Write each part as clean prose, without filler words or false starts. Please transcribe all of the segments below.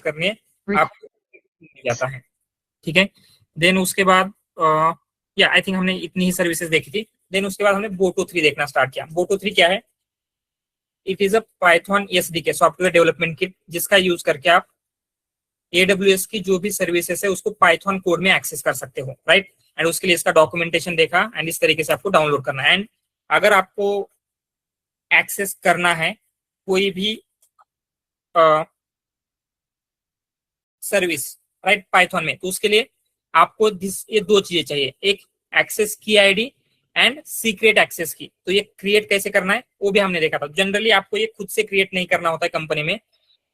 करनी है आपको मिल जाता है। ठीक है, देन उसके बाद या आई थिंक हमने इतनी ही सर्विसेज देखी थी। देन उसके बाद हमने बोटो 3 देखना स्टार्ट किया। बोटो 3 क्या है? It is a Python SDK software development kit, जिसका यूज करके आप AWS की जो भी सर्विसेज है उसको पाइथन कोड में एक्सेस कर सकते हो, राइट। एंड उसके लिए इसका डॉक्यूमेंटेशन देखा एंड इस तरीके से आपको डाउनलोड करना है। एंड अगर आपको एक्सेस करना है कोई भी सर्विस, राइट, पाइथन में, तो उसके लिए आपको ये दो चीजें चाहिए, एक एक्सेस की आईडी एंड सीक्रेट एक्सेस की। तो ये क्रिएट कैसे करना है वो भी हमने देखा था। जनरली आपको ये खुद से क्रिएट नहीं करना होता है, कंपनी में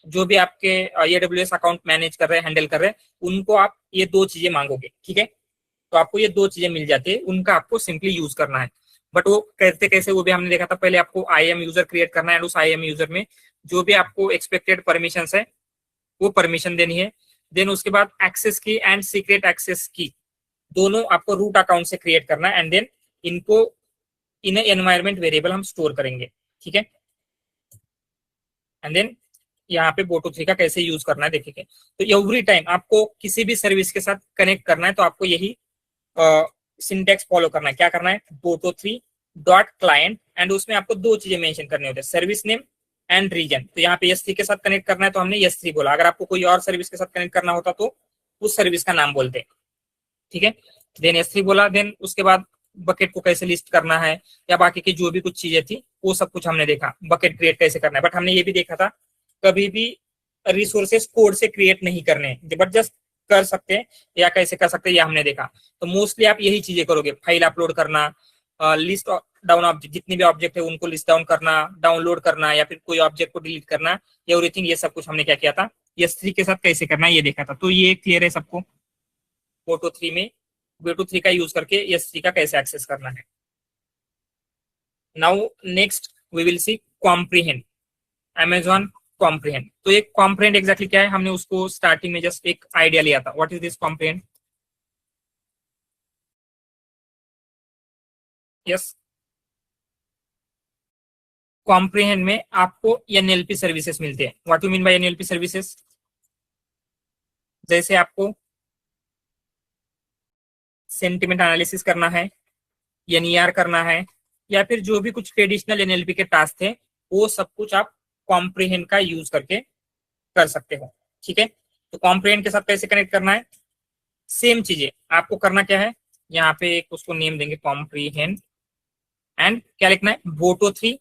जो भी आपके AWS अकाउंट मैनेज कर रहे हैं, हैंडल कर रहे हैं, उनको आप ये दो चीजें मांगोगे, ठीक है। तो आपको ये दो चीजें मिल जाती है, उनका आपको सिंपली यूज करना है। बट वो करते कैसे वो भी हमने देखा था। पहले आपको IAM यूजर क्रिएट करना है एंड उस IAM यूजर में जो भी आपको एक्सपेक्टेड परमिशन है वो परमिशन देनी है। देन उसके बाद एक्सेस की एंड सीक्रेट एक्सेस की दोनों आपको रूट अकाउंट से क्रिएट करना है। एंड देन इनको इन एनवायरमेंट वेरिएबल हम स्टोर करेंगे, ठीक है। एंड देन यहाँ पे बोटो 3 का कैसे यूज करना है देखेंगे। तो एवरी टाइम आपको किसी भी सर्विस के साथ कनेक्ट करना है तो आपको यही सिंटेक्स फॉलो करना है। क्या करना है? बोटो 3 डॉट क्लाइंट एंड उसमें आपको दो चीजें मेंशन करनी होती है, सर्विस नेम एंड रीजन। तो यहाँ पे S3 के साथ कनेक्ट करना है तो हमने S3 बोला। अगर आपको कोई और सर्विस के साथ कनेक्ट करना होता तो उस सर्विस का नाम बोलते, ठीक है। देन S3 बोला। देन उसके बाद बकेट को कैसे लिस्ट करना है या बाकी की जो भी कुछ चीजें थी वो सब कुछ हमने देखा, बकेट क्रिएट कैसे करना है। बट हमने ये भी देखा था कभी भी रिसोर्सेस कोड से क्रिएट नहीं करने, बट जस्ट कर सकते हैं या कैसे कर सकते हैं ये हमने देखा। तो मोस्टली आप यही चीजें करोगे, फाइल अपलोड करना, लिस्ट डाउन ऑब्जेक्ट, जितने भी ऑब्जेक्ट है उनको लिस्ट डाउन करना, डाउनलोड करना या फिर कोई ऑब्जेक्ट को डिलीट करना, एवरीथिंग ये सब कुछ हमने क्या किया था, S3 के साथ कैसे करना है ये देखा था। तो ये क्लियर है सबको? बोटो 3 में बोटो 3 का यूज करके S3 का कैसे एक्सेस करना है। Now next we will see comprehend, Amazon comprehend. तो एक कॉम्प्रीहेंड एग्जैक्टली क्या है, हमने उसको स्टार्टिंग में जस्ट एक आइडिया लिया था। What is this comprehend? Yes, comprehend में आपको NLP सर्विसेज मिलते हैं। What you mean bye NLP services? जैसे आपको सेंटिमेंट एनालिसिस करना है, NER करना है, या फिर जो भी कुछ ट्रेडिशनल NLP के टास्क थे वो सब कुछ आप कॉम्प्रीहेंड का यूज करके कर सकते हो, ठीक है। तो कॉम्प्रीहेंड के साथ कैसे कनेक्ट करना है, सेम चीजें आपको करना क्या है, यहाँ पे एक उसको नेम देंगे कॉम्प्रीहेंड एंड क्या लिखना है, बोटो 3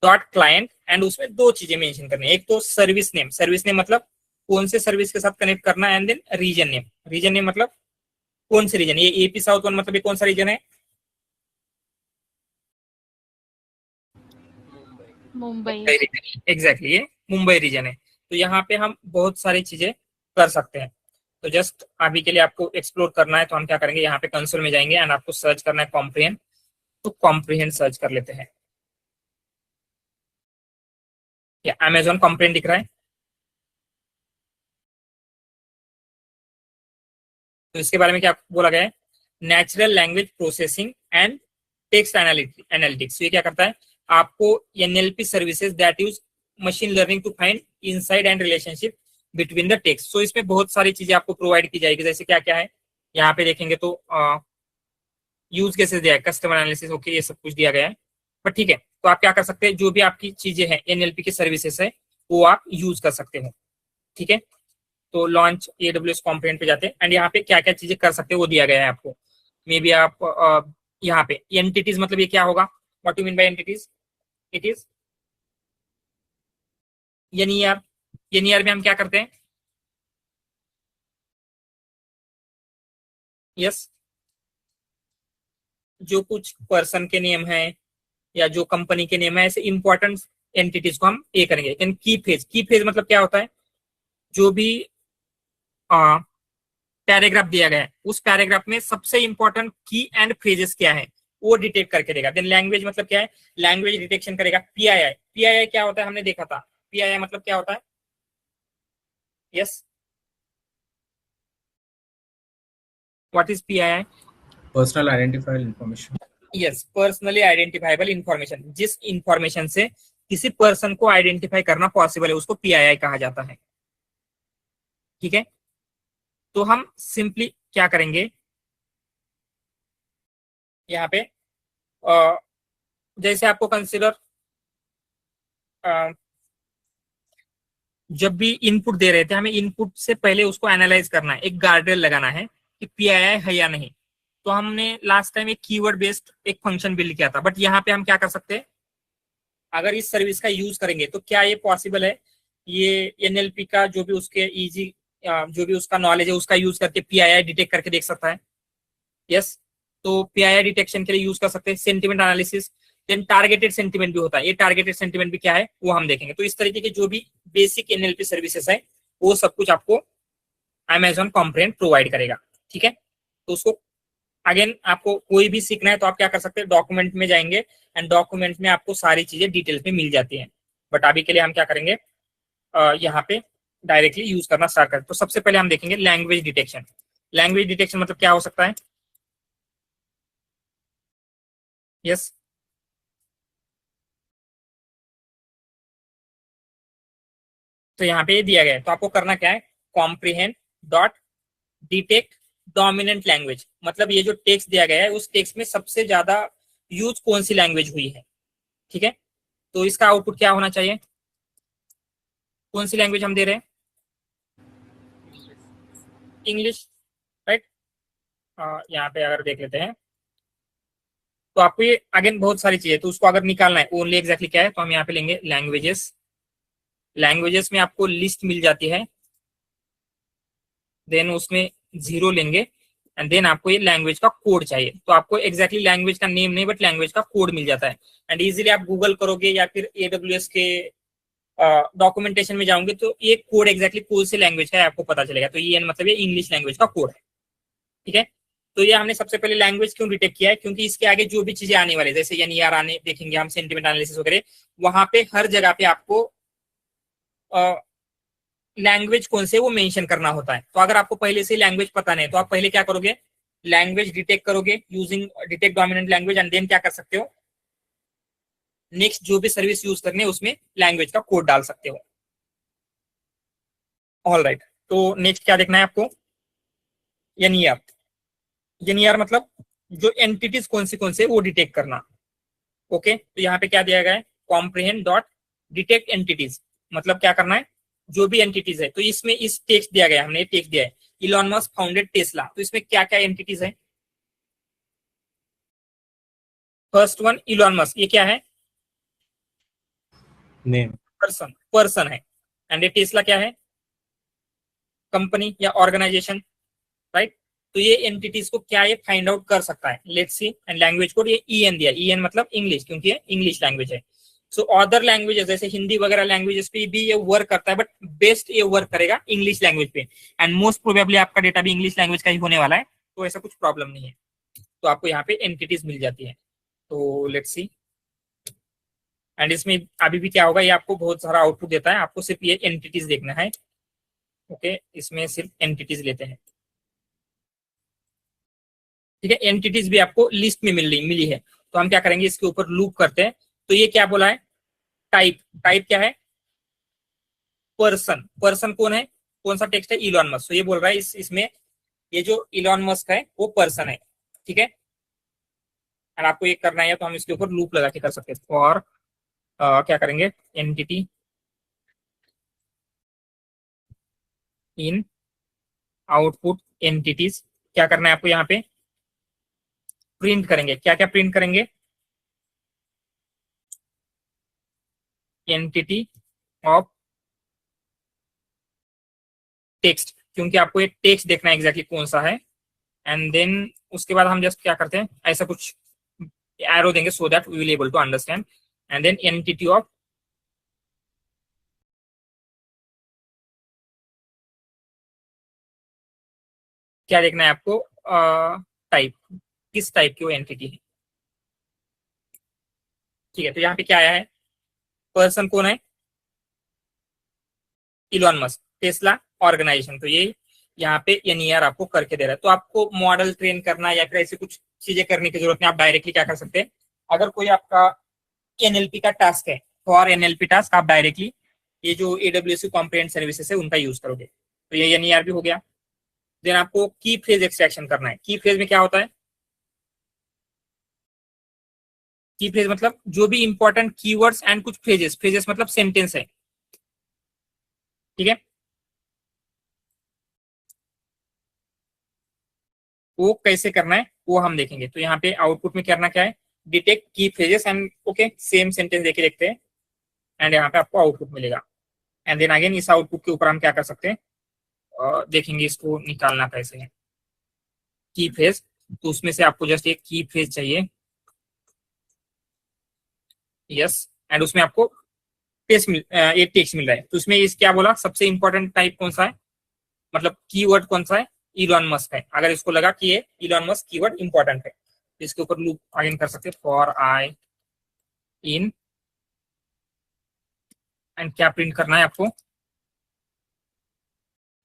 डॉट क्लाइंट एंड उसमें दो चीजें मेंशन करनी है। एक तो सर्विस नेम, सर्विस नेम मतलब कौन से सर्विस के साथ कनेक्ट करना है, and then region name, region name मतलब कौन से रीजन, ये AP साउथ 1 मतलब ये कौन सा रीजन है? मुंबई। एग्जैक्टली ये मुंबई रीजन है। तो यहाँ पे हम बहुत सारी चीजें कर सकते हैं। तो जस्ट अभी के लिए आपको एक्सप्लोर करना है तो हम क्या करेंगे, यहाँ पे कंसोल में जाएंगे एंड आपको सर्च करना है कॉम्प्रीहेंड। तो कॉम्प्रीहेंड सर्च कर लेते हैं। या Amazon कॉम्प्रीहेंड दिख रहा है? तो इसके बारे में क्या बोला गया है, natural language processing and text analytics. ये क्या करता है, आपको NLP services that use machine learning to find insight and relationship between the text. So इसमें बहुत सारी चीजें आपको प्रोवाइड की जाएगी। जैसे क्या क्या है यहाँ पे देखेंगे तो यूज केसेस दिया है, कस्टमर एनालिसिस, ओके, ये सब कुछ दिया गया है। पर ठीक है, तो आप क्या कर सकते हैं, जो भी आपकी चीजें हैं NLP की सर्विसेज है वो आप यूज कर सकते हो, ठीक है। तो लॉन्च AWS कॉम्प्रीहेंड पे जाते हैं एंड यहाँ पे क्या क्या चीजें कर सकते हैं वो दिया गया है आपको। मे बी आप यहाँ पे एंटिटीज, मतलब ये क्या होगा, what you mean bye entities? It is NER। NER में हम क्या करते हैं, यस, जो कुछ पर्सन के नेम है या जो कंपनी के नेम है, ऐसे इंपॉर्टेंट एंटिटीज को हम ए करेंगे। लेकिन की फेज मतलब क्या होता है, जो भी पैराग्राफ दिया गया है उस पैराग्राफ में सबसे इंपॉर्टेंट की एंड फ्रेजेस क्या है वो डिटेक्ट करके देगा। देन लैंग्वेज मतलब क्या है, लैंग्वेज डिटेक्शन करेगा। PII क्या होता है, हमने देखा था। PII मतलब क्या होता है, yes, what is PII? Personal identifiable information. Yes, personally identifiable information. जिस इंफॉर्मेशन से किसी पर्सन को आइडेंटिफाई करना पॉसिबल है उसको PII कहा जाता है। ठीक है, तो हम सिंपली क्या करेंगे यहाँ पे, जैसे आपको कंसिडर, जब भी इनपुट दे रहे थे हमें इनपुट से पहले उसको एनालाइज करना है, एक गार्डरेल लगाना है कि पीआईआई है या नहीं। तो हमने लास्ट टाइम एक कीवर्ड बेस्ड एक फंक्शन बिल्ड किया था, बट यहाँ पे हम क्या कर सकते हैं, अगर इस सर्विस का यूज करेंगे तो क्या ये पॉसिबल है, ये एनएलपी का जो भी उसके इजी जो भी उसका नॉलेज है उसका यूज करके पीआईआई डिटेक्ट करके देख सकता है। यस, तो पीआईआई डिटेक्शन के लिए यूज कर सकते हैं sentiment analysis. Then targeted sentiment भी होता है, ये टारगेटेड सेंटिमेंट भी क्या है वो हम देखेंगे। तो इस तरीके के जो भी बेसिक एनएलपी सर्विसेज है वो सब कुछ आपको अमेजॉन कॉम्प्रेहेंड प्रोवाइड करेगा। ठीक है, तो उसको अगेन आपको कोई भी सीखना है तो आप क्या कर सकते हैं, डॉक्यूमेंट में जाएंगे एंड डॉक्यूमेंट में आपको सारी चीजें डिटेल्स में मिल जाती हैं। बट अभी के लिए हम क्या करेंगे, यहाँ पे डायरेक्टली यूज करना स्टार्ट करें। तो सबसे पहले हम देखेंगे लैंग्वेज डिटेक्शन। लैंग्वेज डिटेक्शन मतलब क्या हो सकता है। यस, तो यहाँ पे ये दिया गया है, तो आपको करना क्या है, comprehend dot detect dominant language. मतलब ये जो टेक्स्ट दिया गया है उस टेक्स्ट में सबसे ज्यादा यूज कौन सी लैंग्वेज हुई है। ठीक है, तो इसका आउटपुट क्या होना चाहिए, कौन सी लैंग्वेज हम दे रहे हैं, इंग्लिश, राइट। यहाँ पे अगर देख लेते हैं तो आपको ये अगेन बहुत सारी चीजें, तो उसको अगर निकालना है ओनली एग्जैक्टली क्या है, तो हम यहाँ पे लेंगे लैंग्वेजेस। लैंग्वेजेस में आपको लिस्ट मिल जाती है, देन उसमें 0 लेंगे एंड देन आपको ये लैंग्वेज का कोड चाहिए। तो आपको एग्जैक्टली लैंग्वेज का नेम नहीं बट लैंग्वेज का कोड मिल जाता है। एंड इजीली आप गूगल करोगे या फिर AWS के डॉक्यूमेंटेशन में जाओगे तो ये कोड एग्जैक्टली कौन सी लैंग्वेज का है आपको पता चलेगा। तो ये मतलब ये इंग्लिश लैंग्वेज का कोड है। ठीक है, तो ये हमने सबसे पहले लैंग्वेज क्यों डिटेक्ट किया है, क्योंकि इसके आगे जो भी चीजें आने वाली जैसे एनईआर आने देखेंगे हम, सेंटिमेंट एनालिसिस वगैरह, वहां पे हर जगह पे आपको लैंग्वेज कौन से वो मेंशन करना होता है। तो अगर आपको पहले से लैंग्वेज पता नहीं तो आप पहले क्या करोगे, लैंग्वेज डिटेक्ट करोगे using detect dominant language and then क्या कर सकते हो, नेक्स्ट जो भी सर्विस यूज करने उसमें लैंग्वेज का कोड डाल सकते हो। ऑल राइट, तो नेक्स्ट क्या देखना है आपको, एनईआर। एनईआर मतलब जो एंटिटीज कौन से वो डिटेक्ट करना। ओके, तो यहाँ पे क्या दिया गया है, कॉम्प्रिहेंड डॉट डिटेक्ट एंटिटीज। मतलब क्या करना है, जो भी एंटिटीज है, तो इसमें इस टेक्स्ट दिया गया, हमने टेक्स्ट दिया है इलॉन मस्क फाउंडेड टेस्ला। तो इसमें क्या क्या एंटिटीज है, फर्स्ट वन इलॉन मस्क, ये क्या है, Name. पर्सन, पर्सन है। एंड ये टेस्ला क्या है, कंपनी या ऑर्गेनाइजेशन, राइट। तो ये एंटिटीज को क्या ये फाइंड आउट कर सकता है, let's see. And language code ये ईएन दिया, ईएन मतलब इंग्लिश, क्योंकि ये इंग्लिश लैंग्वेज है। सो अदर लैंग्वेजेस जैसे हिंदी वगैरह लैंग्वेजेस पे भी ये वर्क करता है, बट बेस्ट ये वर्क करेगा इंग्लिश लैंग्वेज पे। एंड मोस्ट प्रोबेबली आपका डेटा भी इंग्लिश लैंग्वेज का ही होने वाला है, तो ऐसा कुछ प्रॉब्लम नहीं है। तो आपको यहाँ पे एंटिटीज मिल जाती है। तो लेट्स सी, एंड इसमें अभी भी क्या होगा, ये आपको बहुत सारा आउटपुट देता है, आपको सिर्फ ये एंटिटीज देखना है। ओके, इसमें सिर्फ एंटिटीज लेते हैं। ठीक है, एंटिटीज भी आपको लिस्ट में मिली है। तो हम क्या करेंगे, इसके ऊपर लूप करते हैं। तो ये क्या बोला है, टाइप, टाइप क्या है, पर्सन। पर्सन कौन है, कौन सा टेक्स्ट है, इलॉन मस्क। तो ये बोल रहा है इसमें ये जो इलॉन मस्क है वो पर्सन है। ठीक है, और आपको ये करना है तो हम इसके ऊपर लूप लगा के कर सकते हैं। और क्या करेंगे, एंटिटी इन आउटपुट एंटिटीज, क्या करना है आपको यहाँ पे, प्रिंट करेंगे। क्या क्या प्रिंट करेंगे, एंटिटी ऑफ टेक्स्ट, क्योंकि आपको एक टेक्स्ट देखना है एग्जैक्टली कौन सा है। एंड देन उसके बाद हम जस्ट क्या करते हैं, ऐसा कुछ एरो देंगे so that we will able to understand. And then entity of क्या देखना है आपको, टाइप, किस टाइप की वो एंटिटी है। ठीक है, तो यहाँ पे क्या आया है, पर्सन कौन है, इलॉन मस्क, टेस्ला ऑर्गेनाइजेशन। तो ये यहाँ पे एनईआर आपको करके दे रहा है। तो आपको मॉडल ट्रेन करना या फिर ऐसी कुछ चीजें करने की जरूरत नहीं, आप डायरेक्टली क्या कर सकते हैं, अगर कोई आपका एनएलपी का टास्क है, फॉर एनएलपी टास्क आप डायरेक्टली ये जो AWS कॉम्प्रिहेंड सर्विसेज है उनका यूज करोगे। तो ये NERB हो गया। देन आपको की फ्रेज एक्सट्रैक्शन करना है। की फ्रेज में क्या होता है? की फ्रेज मतलब जो भी इंपॉर्टेंट कीवर्ड्स एंड कुछ फ्रेजेस, फ्रेजेस मतलब सेंटेंस है, ठीक है। वो कैसे करना है वो हम देखेंगे। तो यहाँ पे आउटपुट में करना क्या है, डिटेक्ट की phrases and okay same sentence देके देखते हैं एंड यहाँ पे आपको आउटपुट मिलेगा। एंड देन अगेन इस आउटपुट के ऊपर हम क्या कर सकते हैं, देखेंगे इसको निकालना कैसे है की फ्रेज। तो उसमें से आपको जस्ट एक की फ्रेज चाहिए, यस, एंड उसमें आपको एक टेक्स्ट मिल रहा है। तो उसमें इस क्या बोला, सबसे इंपॉर्टेंट टाइप कौन सा है, मतलब कीवर्ड कौन सा है, इलॉन मस्क है। अगर इसको लगा कि ये इलॉन मस्क कीवर्ड इंपॉर्टेंट है तो इसके ऊपर लूप अगेन कर सकते हैं, फॉर आई इन, एंड क्या प्रिंट करना है आपको,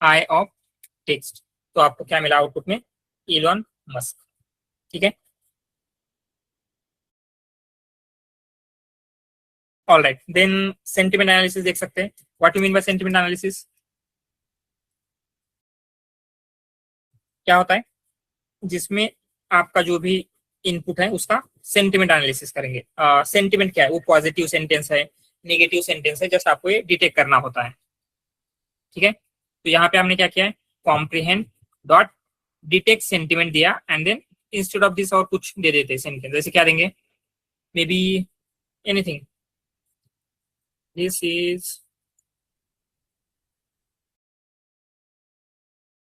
आई ऑफ टेक्स्ट। तो आपको क्या मिला आउटपुट में, इलॉन मस्क, ठीक है। All right, then sentiment analysis देख सकते हैं। What you mean by sentiment analysis? क्या होता है, जिसमें आपका जो भी इनपुट है उसका सेंटिमेंट एनालिसिस करेंगे। सेंटिमेंट क्या है, वो पॉजिटिव सेंटेंस है, नेगेटिव सेंटेंस है, जस्ट आपको ये डिटेक्ट करना होता है, ठीक है। तो यहाँ पे हमने क्या किया है, कॉम्प्रिहेंड डॉट डिटेक्ट सेंटिमेंट दिया and then instead of this और कुछ दे देते हैं सेंटेंस। जैसे क्या देंगे, maybe anything, this is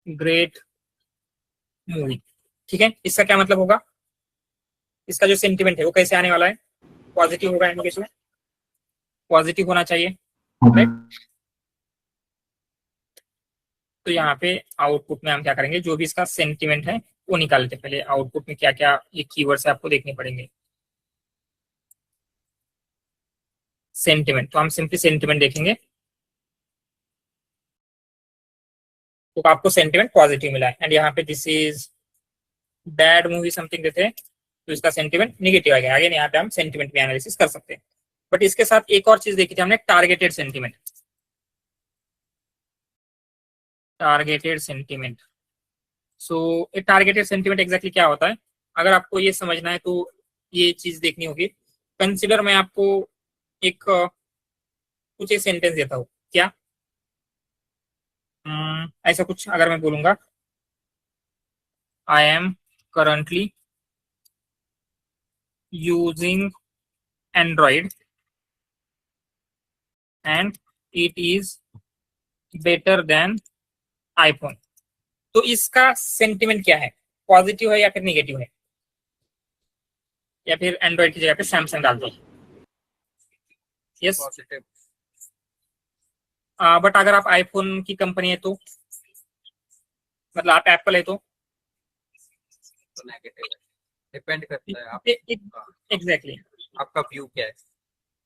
great movie, ठीक है। इसका क्या मतलब होगा, इसका जो सेंटिमेंट है वो कैसे आने वाला है, पॉजिटिव होगा, इंडिकेशन पॉजिटिव होना चाहिए, राइट। तो यहाँ पे आउटपुट में हम क्या करेंगे, जो भी इसका सेंटिमेंट है वो निकाल लेते हैं। पहले आउटपुट में क्या क्या ये कीवर्ड्स है आपको देखने पड़ेंगे। सेंटिमेंट, तो हम सिंपली सेंटिमेंट देखेंगे, तो आपको सेंटिमेंट पॉजिटिव मिला है। एंड यहाँ पे this is bad movie something देते हैं तो इसका सेंटिमेंट निगेटिव आ गया। आगे यहाँ पे हम सेंटिमेंट में एनालिसिस कर सकते हैं। बट इसके साथ एक और चीज देखी थी हमने, टारगेटेड सेंटिमेंट। टारगेटेड सेंटिमेंट, सो ये टारगेटेड सेंटिमेंट एग्जैक्टली क्या होता है, अगर आपको ये समझना है तो ये चीज देखनी होगी। कंसिडर मैं आपको एक कुछ एक सेंटेंस देता हूँ, क्या ऐसा कुछ अगर मैं बोलूंगा, I am currently using Android and it is better than iPhone. तो इसका सेंटिमेंट क्या है, पॉजिटिव है या फिर निगेटिव है, या फिर एंड्रॉइड की जगह पे सैमसंग डाल दो, यस। बट अगर आप आईफोन की कंपनी है तो, मतलब आप एप्पल है तो नेगेटिव डिपेंड करता है आप एग्जैक्टली आपका व्यू क्या है।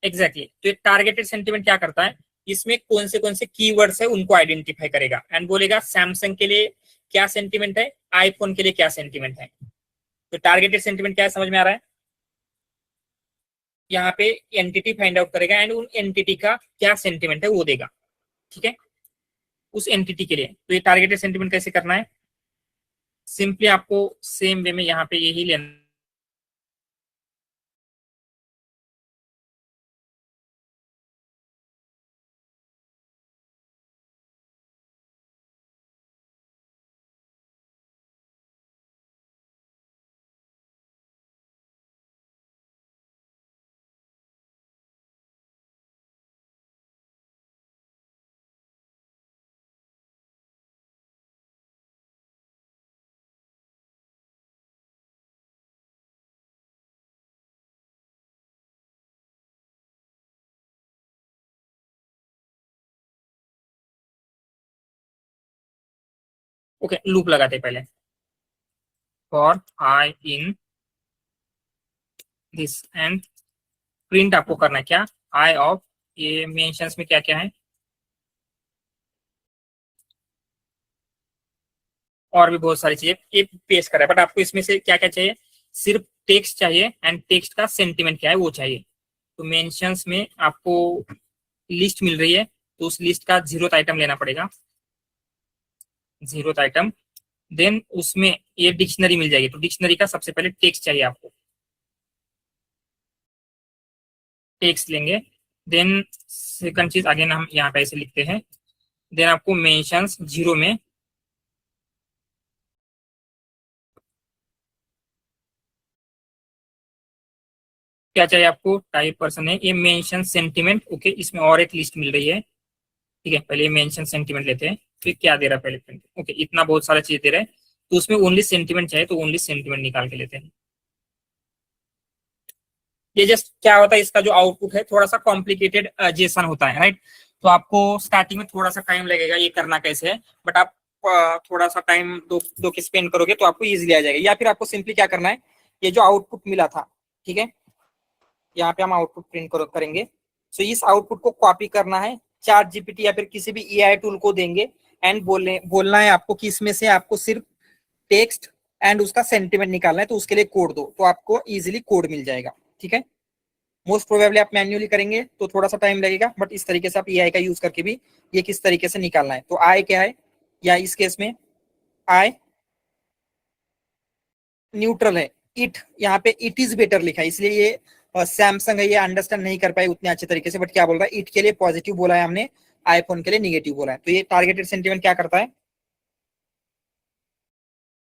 एग्जैक्टली तो टारगेटेड सेंटिमेंट क्या करता है, इसमें कौन से कीवर्ड्स है उनको आइडेंटिफाई करेगा एंड बोलेगा सैमसंग के लिए क्या सेंटिमेंट है, आईफोन के लिए क्या सेंटिमेंट है। तो टारगेटेड सेंटिमेंट क्या है, समझ में आ रहा है, यहाँ पे एंटिटी फाइंड आउट करेगा एंड उन एंटिटी का क्या सेंटिमेंट है वो देगा, ठीक है, उस एंटिटी के लिए। तो ये टारगेटेड सेंटिमेंट कैसे करना है, सिंपली आपको सेम वे में यहाँ पे यही लेना, ओके लूप लगाते पहले, for I in this and print आपको करना है क्या, आई ऑफ, ये मेंशंस में क्या क्या है, और भी बहुत सारी चीजें ये पेश कर रहा है। बट आपको इसमें से क्या क्या चाहिए, सिर्फ टेक्स्ट चाहिए एंड टेक्स्ट का सेंटिमेंट क्या है वो चाहिए। तो मेंशंस में आपको लिस्ट मिल रही है तो उस लिस्ट का 0th आइटम लेना पड़ेगा, 0th आइटम, देन उसमें ये डिक्शनरी मिल जाएगी। तो डिक्शनरी का सबसे पहले टेक्स्ट चाहिए आपको, टेक्स्ट लेंगे। देन सेकंड चीज अगेन हम यहाँ पे ऐसे लिखते हैं, देन आपको मेंशंस 0 में क्या चाहिए आपको, टाइप पर्सन है, ये मेंशन सेंटिमेंट। ओके, इसमें और एक लिस्ट मिल रही है। ठीक है, पहले मेंशन सेंटिमेंट लेते हैं, फिर क्या दे रहा है पहले प्रिंट। ओके, इतना बहुत सारा चीज दे रहा है, तो उसमें ओनली सेंटिमेंट चाहिए, तो ओनली सेंटिमेंट निकाल के लेते हैं। ये जस्ट क्या होता है, इसका जो आउटपुट है थोड़ा सा कॉम्प्लिकेटेड जेसन होता है, राइट। तो आपको स्टार्टिंग में थोड़ा सा टाइम लगेगा ये करना कैसे है, बट आप थोड़ा सा टाइम दो के स्पेंड करोगे तो आपको इजीली आ जाएगा। या फिर आपको सिंपली क्या करना है, ये जो आउटपुट मिला था, ठीक है, यहाँ पे हम आउटपुट प्रिंट करेंगे। सो इस आउटपुट को कॉपी करना है, चैट जीपीटी या फिर किसी भी एआई टूल को देंगे, एंड बोलना है आपको कि इसमें से आपको सिर्फ टेक्स्ट एंड उसका सेंटिमेंट निकालना है, तो उसके लिए कोड दो, तो आपको इजीली कोड मिल जाएगा। ठीक है, मोस्ट प्रोबेबली आप मैन्युअली करेंगे तो थोड़ा सा टाइम लगेगा, बट इस तरीके से आप एआई का यूज करके भी ये किस तरीके से निकालना है। तो आई क्या है, या इस केस में आई न्यूट्रल है, इट यहाँ पे इट इज बेटर लिखा है, इसलिए ये सैमसंग है, ये अंडरस्टैंड नहीं कर पाए उतने अच्छे तरीके से, बट क्या बोल रहा है, इट के लिए पॉजिटिव बोला है हमने, आईफोन के लिए निगेटिव बोला है। तो ये टारगेटेड सेंटिमेंट क्या करता है,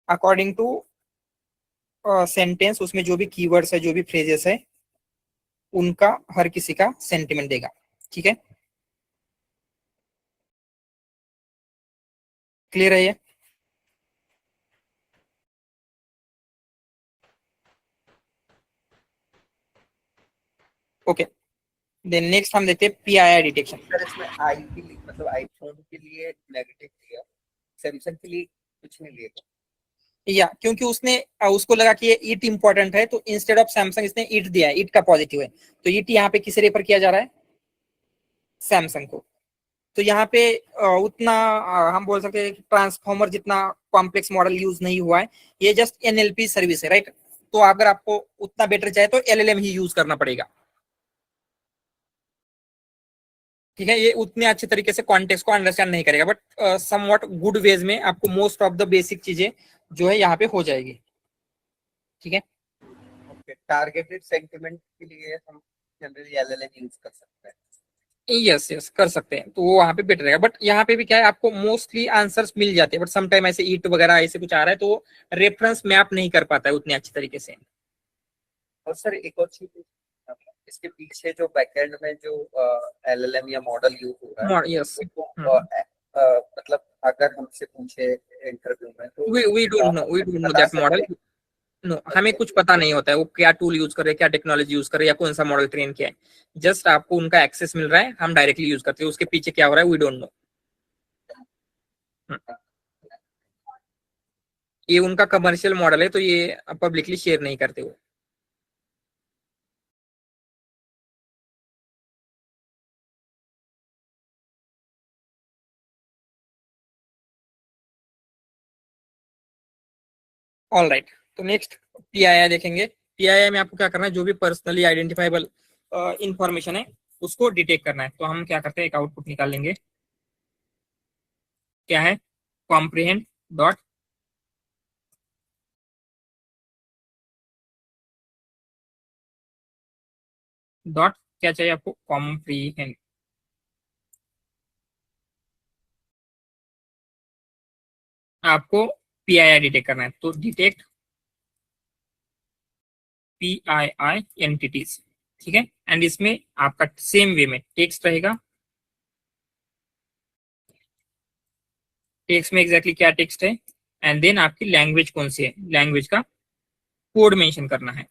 अकॉर्डिंग टू सेंटेंस, उसमें जो भी कीवर्ड्स है, जो भी फ्रेजेस है, उनका हर किसी का सेंटिमेंट देगा। ठीक है, क्लियर है ये? ओके, देन नेक्स्ट हम देखते हैं पीआईआई डिटेक्शन। सर इसमें आई के लिए मतलब आईफोन के लिए नेगेटिव दिया, सैमसंग के लिए कुछ नहीं लिया। या क्योंकि उसने उसको लगा कि ये इट इंपॉर्टेंट है, तो इंस्टेड ऑफ सैमसंग इसने इट दिया है, इट का पॉजिटिव है। तो इट यहाँ पे किसे रेफर किया जा रहा है, सैमसंग को। तो यहाँ पे उतना हम बोल सकते हैं ट्रांसफॉर्मर जितना कॉम्प्लेक्स मॉडल यूज नहीं हुआ है, ये जस्ट एनएलपी सर्विस है, राइट। तो अगर आपको उतना बेटर चाहिए तो एलएलएम ही यूज करना पड़ेगा। ठीक है, ये उतने अच्छे तरीके से कॉन्टेक्स्ट को अंडरस्टैंड नहीं करेगा, बट समवॉट गुड वेज में आपको मोस्ट ऑफ द बेसिक चीजें जो है यहाँ पे हो जाएगी। ठीक है, ओके, टारगेटेड सेंटिमेंट के लिए हम जनरली एलएलएम यूज कर सकते हैं। यस यस कर सकते हैं, तो वो वहां पे बेटर रहेगा। बट यहाँ पे भी क्या है, आपको मोस्टली आंसर्स मिल जाते हैं, बट समटाइम ऐसे ईट वगैरह ऐसे कुछ आ रहा है तो रेफरेंस मैप नहीं कर पाता है उतने अच्छी तरीके से। और सर एक और चीज, इसके पीछे जो बैकएंड में जो एलएलएम या मॉडल यूज हो रहा है, यस, वो मतलब अगर हमसे पूछे इंटरव्यू में तो वी डोंट नो बता दैट सकते मॉडल। हैं। नो, हमें कुछ पता नहीं होता है वो क्या टूल यूज कर रहे हैं, क्या टेक्नोलॉजी यूज कर रहे हैं, या कौन सा मॉडल ट्रेन किया है। जस्ट आपको उनका एक्सेस मिल रहा है, हम डायरेक्टली यूज करते हैं, उसके पीछे क्या हो रहा है वी डोंट नो। ये उनका कमर्शियल मॉडल है, तो ये पब्लिकली शेयर नहीं करते वो। ऑल राइट, तो नेक्स्ट पीआईआई देखेंगे। पीआईआई में आपको क्या करना है, जो भी पर्सनली आइडेंटिफाइबल इंफॉर्मेशन है उसको डिटेक्ट करना है। तो हम क्या करते हैं, एक आउटपुट निकाल लेंगे, क्या है, कॉम्प्रिहेंड डॉट डॉट क्या चाहिए आपको, कॉम्प्रिहेंड। आपको पीआईआई डिटेक्ट करना है, तो डिटेक्ट पीआईआई एंटिटीज। ठीक है, एंड इसमें आपका सेम वे में टेक्स्ट रहेगा। टेक्स्ट में एग्जैक्टली क्या टेक्स्ट है, एंड देन आपकी लैंग्वेज कौन सी है, लैंग्वेज का कोड मेंशन करना है।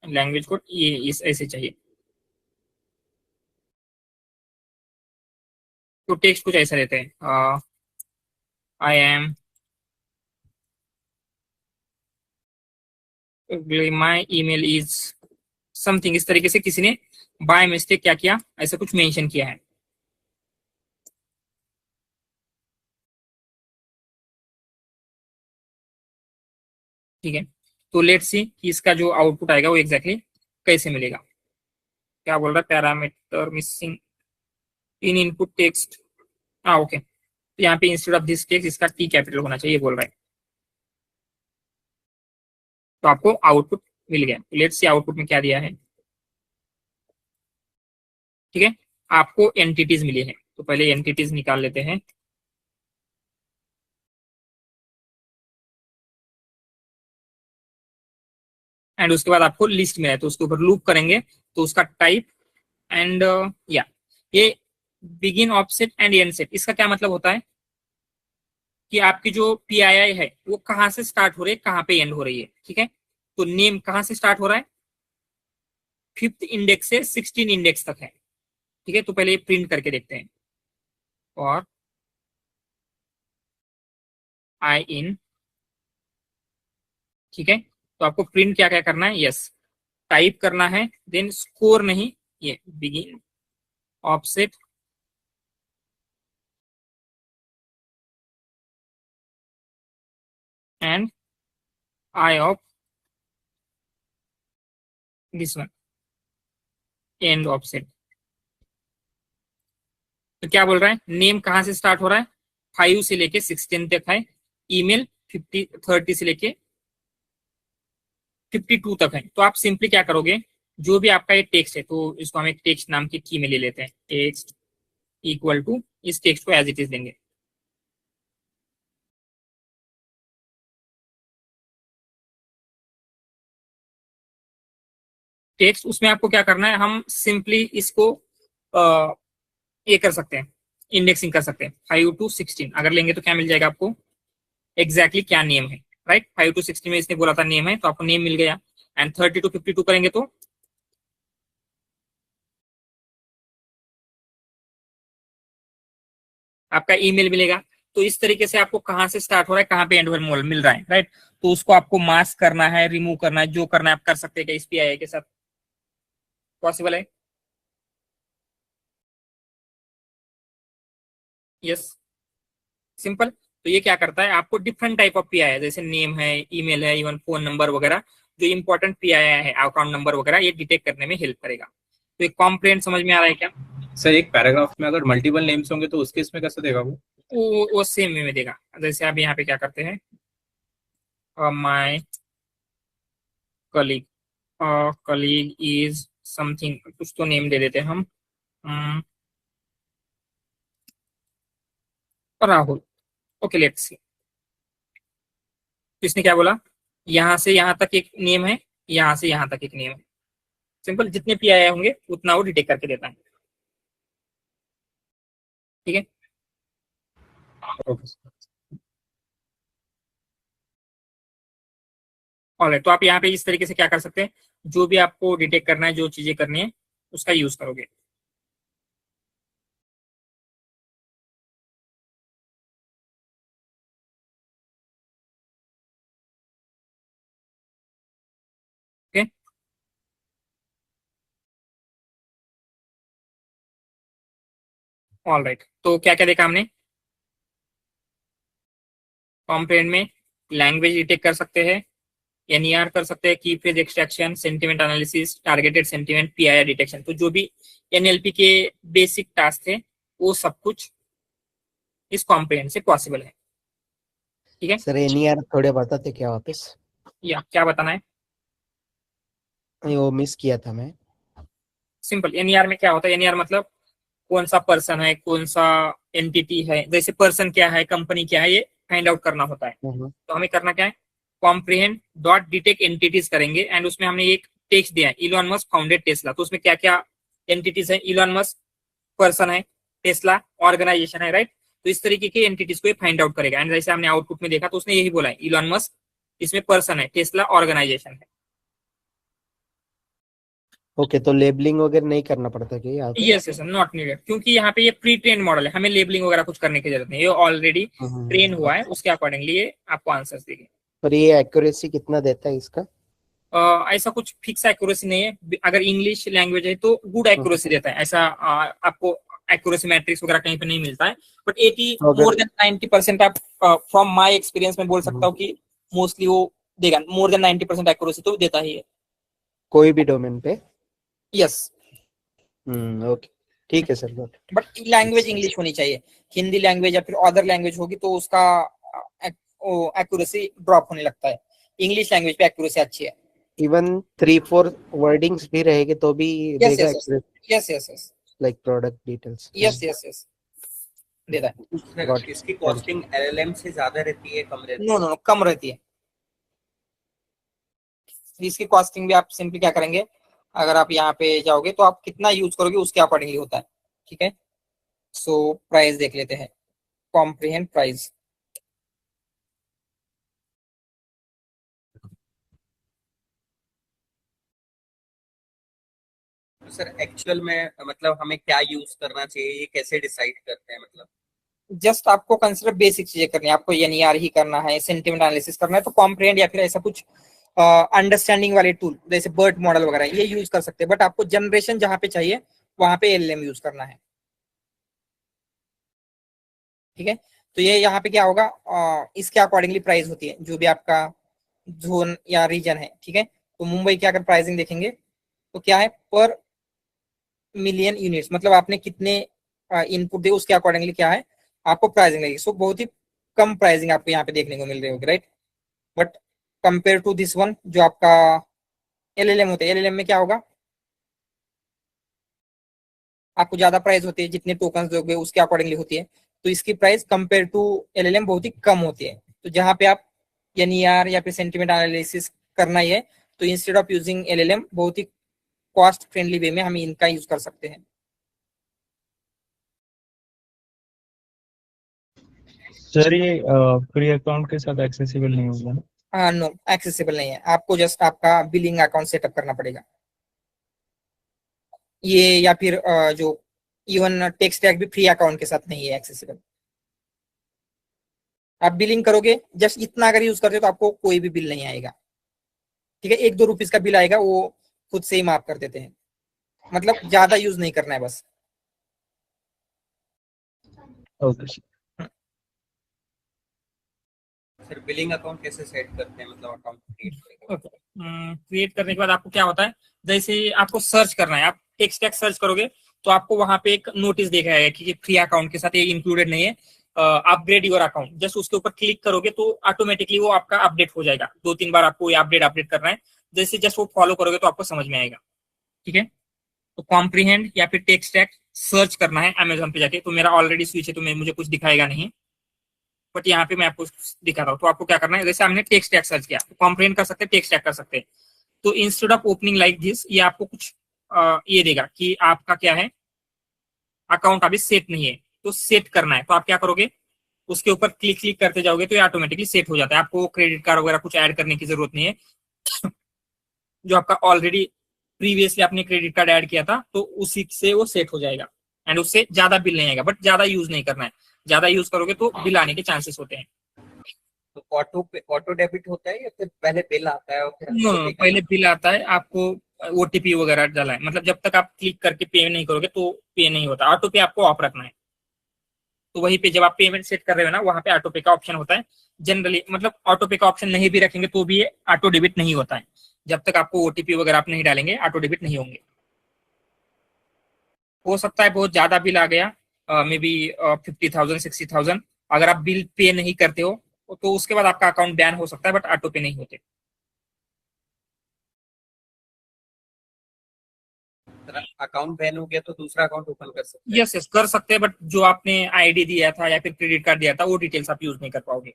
लैंग्वेज कोड ये इस ऐसे चाहिए। तो टेक्स्ट कुछ ऐसा रहता है, I am, my email is something, इस तरीके से किसी ने बाय मिस्टेक क्या किया, ऐसा कुछ मेंशन किया है। ठीक है, तो लेट्स सी कि इसका जो आउटपुट आएगा वो एग्जैक्टली कैसे मिलेगा। क्या बोल रहा है, parameter missing in input text. हाँ ओके, तो यहाँ पे इंस्टेड ऑफ दिस टेक्स्ट इसका टी कैपिटल होना चाहिए बोल रहा है। तो आपको आउटपुट मिल गया। लेट्स सी आउटपुट में क्या दिया है। ठीक है, आपको एंटिटीज मिली है, तो पहले एंटिटीज निकाल लेते हैं। एंड उसके बाद आपको लिस्ट मिला है, तो उसके ऊपर लूप करेंगे तो उसका टाइप एंड या ये begin offset and and set, इसका क्या मतलब होता है कि आपकी जो PII है वो कहाँ से स्टार्ट हो रही है, कहाँ पे एंड हो रही है। ठीक है, तो नेम कहाँ से स्टार्ट हो रहा है, 5th इंडेक्स से 16 इंडेक्स तक है। ठीक है, तो पहले प्रिंट करके देखते हैं। और आई इन, ठीक है, तो आपको प्रिंट क्या क्या करना है, यस टाइप करना है, देन स्कोर नहीं, ये begin offset and I of this one and offset. तो क्या बोल रहा है, नेम कहां से स्टार्ट हो रहा है, 5 से लेके 16 तक है, ईमेल 30 से लेके 52 तक है। तो आप सिंपली क्या करोगे, जो भी आपका ये टेक्स्ट है, तो इसको हम एक टेक्स्ट नाम की की में ले लेते हैं, टेक्स्ट इक्वल टू, इस टेक्स्ट को एज इट इज देंगे। टेक्स्ट, उसमें आपको क्या करना है, हम सिंपली इसको ये कर सकते हैं, इंडेक्सिंग कर सकते हैं। 5 to 16 अगर लेंगे तो क्या मिल जाएगा आपको, एग्जैक्टली क्या नेम है, राइट। 5 to 16 में इसने बोला था नेम है, तो आपको नेम मिल गया। एंड 30 to 52 करेंगे तो आपका ईमेल मिलेगा। तो इस तरीके से आपको कहां से स्टार्ट हो रहा है, कहां पे एंड मिल रहा है, राइट। तो उसको आपको मास्क करना है, रिमूव करना है, जो करना है आप कर सकते हैं। क्या इस PII के साथ पॉसिबल है? Yes, simple. तो ये क्या करता है, आपको डिफरेंट टाइप ऑफ PII, जैसे नेम है, ईमेल है, इवन फोन नंबर वगैरह, जो इंपॉर्टेंट PII है, अकाउंट नंबर वगैरह, ये डिटेक्ट करने में हेल्प करेगा। तो एक कॉम्प्लेंट समझ में आ रहा है क्या? सर एक पैराग्राफ में अगर मल्टीपल नेम्स होंगे तो उसके इसमें कैसे देगा वो सेम वे में देगा। जैसे आप यहाँ पे क्या करते हैं, my colleague, colleague is something, कुछ तो नेम दे देते हैं हम, राहुल। ओके, लेट्स सी। इसने क्या बोला, यहाँ से यहाँ तक एक नेम है, यहाँ से यहाँ तक एक नेम है। सिंपल, जितने PII होंगे उतना वो डिटेक्ट करके देता है। ठीक है, ऑलराइट। तो आप यहाँ पे इस तरीके से क्या कर सकते हैं, जो भी आपको डिटेक्ट करना है, जो चीजें करनी है, उसका यूज करोगे। Okay, alright. तो क्या क्या देखा हमने, कॉम्प्रेंड में लैंग्वेज डिटेक्ट कर सकते हैं, NER कर सकते हैं, की phrase extraction, sentiment analysis, targeted sentiment, PII detection. तो जो भी NLP के बेसिक टास्क थे वो सब कुछ इस कॉम्प्रेंड से पॉसिबल है। ठीक है सर, NER थोड़े बताते क्या वापस? या क्या बताना है, वो मिस किया था मैं। सिंपल। NER में क्या होता है, NER मतलब कौन सा पर्सन है, कौन सा एंटिटी है, जैसे पर्सन क्या है, कंपनी क्या है, ये फाइंड आउट करना होता है। तो हमें करना क्या है, कॉम्प्रिहेंड डॉट डिटेक्ट एंटिटीज करेंगे। एंड उसमें हमने एक टेक्स्ट दिया है, इलॉन मस्क फाउंडेड टेस्ला। तो उसमें क्या क्या एंटिटीज है, इलॉन मस्क पर्सन है, टेस्ला ऑर्गेनाइजेशन है, राइट। तो इस तरीके की एंटिटीज को फाइंड आउट करेगा। एंड जैसे हमने आउटपुट में देखा तो उसने यही बोला है, इलॉन मस्क, इसमें पर्सन है, टेस्ला ऑर्गेनाइजेशन है। ओके, तो लेबलिंग वगैरह नहीं करना पड़ता क्या यहाँ पे? यस यस, नॉट नीडेड, क्योंकि यहाँ पे ये प्री ट्रेन मॉडल है, हमें लेबलिंग वगैरह कुछ करने की जरूरत नहीं है, ये ऑलरेडी ट्रेन हुआ है, उसके अकॉर्डिंगली ये आपको आंसर्स देगी। पर ये एक्यूरेसी कितना देता है इसका? ऐसा कुछ फिक्स एक्यूरेसी नहीं है। अगर इंग्लिश लैंग्वेज है तो गुड एक्यूरेसी देता है, ऐसा आपको एक्यूरेसी मैट्रिक्स वगैरह कहीं पे नहीं मिलता है। बट 80 मोर देन 90% आप फ्रॉम माय एक्सपीरियंस में बोल सकता हूँ कि मोस्टली वो देगा, मोर देन 90% एक्यूरेसी तो देता ही है, कोई भी डोमेन पे? यस। ओके, ठीक है sir, got it. But language English होनी चाहिए। हिंदी लैंग्वेज या फिर अदर लैंग्वेज होगी तो उसका एक्यूरेसी ड्रॉप होने लगता है। इंग्लिश लैंग्वेज पे एक्यूरेसी अच्छी है। इवन 3-4 वर्डिंग्स भी रहेगी तो भी यस देगा yes accurate, yes yes yes like product details. Yes yes yes देता है। सर इसकी कॉस्टिंग एलएलएम से ज्यादा रहती है, कम रहती नो नो नो, कम रहती है। इसकी कॉस्टिंग भी आप सिंपली क्या करेंगे, अगर आप यहाँ पे जाओगे तो आप कितना यूज करोगे उसके अकॉर्डिंगली होता है। ठीक है, सो प्राइस देख लेते हैं, कॉम्प्रिहेंड प्राइस। है? तो सर एक्चुअल में मतलब हमें क्या यूज करना चाहिए, ये कैसे डिसाइड करते हैं मतलब? जस्ट आपको कंसिडर बेसिक चीजें करनी है, आपको एनईआर ही करना है, सेंटिमेंट एनालिसिस करना है, तो कॉम्प्रिहेंड या फिर ऐसा कुछ अंडरस्टैंडिंग वाले टूल जैसे बर्ट मॉडल वगैरह ये यूज कर सकते हैं। बट आपको जनरेशन जहां पे चाहिए वहां पे एलएलएम यूज करना है। ठीक है, तो ये यहाँ पे क्या होगा, इसके अकॉर्डिंगली प्राइस होती है जो भी आपका जोन या रीजन है। ठीक है, तो मुंबई की अगर प्राइसिंग देखेंगे तो क्या है, पर मिलियन यूनिट्स, मतलब आपने कितने इनपुट दिए उसके अकॉर्डिंगली क्या है आपको प्राइसिंग लगेगी। सो बहुत ही कम प्राइसिंग आपको यहाँ पे देखने को मिल रही होगी, right. But compare to this one जो आपका एलएलएम होता है, एलएलएम में क्या होगा, आपको ज्यादा प्राइस होती है, जितने टोकन दोगे उसके अकॉर्डिंगली होती है। तो इसकी प्राइस कंपेयर टू एलएलएम बहुत ही कम होती है। तो जहां पे आप एनईआर या फिर सेंटिमेंट एनालिसिस करना ही है तो इंस्टेड ऑफ यूजिंग एलएलएम बहुत ही कॉस्ट फ्रेंडली वे में हम इनका यूज कर सकते हैं। सर ये फ्री अकाउंट के साथ एक्सेसिबल नहीं होगा ना? हाँ नो, एक्सेसिबल नहीं है, आपको जस्ट आपका बिलिंग अकाउंट सेटअप करना पड़ेगा ये, या फिर जो इवन टेक्स्ट टैग भी फ्री अकाउंट के साथ नहीं है एक्सेसिबल। आप बिलिंग करोगे जस्ट इतना अगर यूज करते हो तो आपको कोई भी बिल नहीं आएगा। ठीक है, 1-2 रुपीज का बिल आएगा, वो खुद से ही माफ कर देते हैं, मतलब ज्यादा यूज नहीं करना है बस। Okay sir. Sir billing account कैसे सेट करते हैं, मतलब अकाउंट क्रिएट करने के बाद आपको क्या होता है, जैसे आपको सर्च करना है, आप टेक्स्ट टैग सर्च करोगे तो आपको वहां पे एक नोटिस दिखाएगा कि फ्री अकाउंट के साथ ये इंक्लूडेड नहीं है, अपग्रेड योर अकाउंट। जस्ट उसके ऊपर क्लिक करोगे तो ऑटोमेटिकली वो आपका अपडेट हो जाएगा। 2-3 बार आपको ये अपडेट करना है, जैसे जस्ट वो फॉलो करोगे तो आपको समझ में आएगा। ठीक है, तो कॉम्प्रिहेंड या फिर टेक्स्ट टैग सर्च करना है अमेजोन पे जाके। तो मेरा ऑलरेडी स्विच है तो मुझे कुछ दिखाएगा नहीं, बट यहाँ पे मैं आपको दिखा रहा हूँ। तो आपको क्या करना है, जैसे हमने टेक्स्ट टैग सर्च किया तो कॉम्प्रिहेंड कर सकते हैं, टेक्स्ट टैग कर सकते हैं। तो instead of opening like this, ये आपको कुछ ये देगा कि आपका क्या है, अकाउंट अभी सेट नहीं है, तो सेट करना है। तो आप क्या करोगे, उसके ऊपर क्लिक क्लिक करते जाओगे तो ये ऑटोमेटिकली सेट हो जाता है। आपको क्रेडिट कार्ड वगैरह कुछ ऐड करने की जरूरत नहीं है। जो आपका ऑलरेडी प्रीवियसली आपने क्रेडिट कार्ड ऐड किया था तो उसी से वो सेट हो जाएगा, एंड उससे ज्यादा बिल नहीं आएगा। बट ज्यादा यूज नहीं करना है, ज्यादा यूज करोगे तो बिल आने के चांसेस होते हैं। तो ऑटो डेबिट होता है या फिर पहले बिल आता है और फिर नो, हमको पे पहले करना? बिल आता है, आपको ओटीपी वगैरह डाला है, मतलब जब तक आप क्लिक करके पे नहीं करोगे तो पे नहीं होता। ऑटो पे आपको ऑफ रखना है, तो वहीं पे जब आप पेमेंट सेट कर रहे हो ना वहां पे ऑटो पे का ऑप्शन होता है। जनरली मतलब ऑटो पे का ऑप्शन नहीं भी रखेंगे तो भी ये ऑटो डेबिट नहीं होता है। जब तक आपको ओटीपी वगैरह आप नहीं डालेंगे ऑटो डेबिट नहीं होंगे। हो सकता है बहुत ज्यादा बिल आ गया, मे बी 50,000 60,000, अगर आप बिल पे नहीं करते हो तो उसके बाद आपका अकाउंट बैन हो सकता है, बट ऑटो पे नहीं होते। अकाउंट बैन हो गया तो दूसरा अकाउंट ओपन कर सकते हैं? यस यस कर सकते हैं, बट जो आपने आईडी दिया था या फिर क्रेडिट कार्ड दिया था वो डिटेल्स आप यूज नहीं कर पाओगे।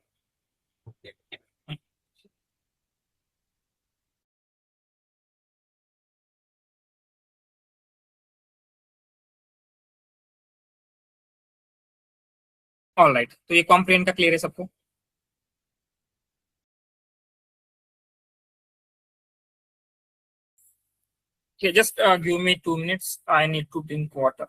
ऑल राइट, तो ये कॉम्प्रिहेंड का क्लियर है सबको? Just give me 2 minutes, I need to drink water.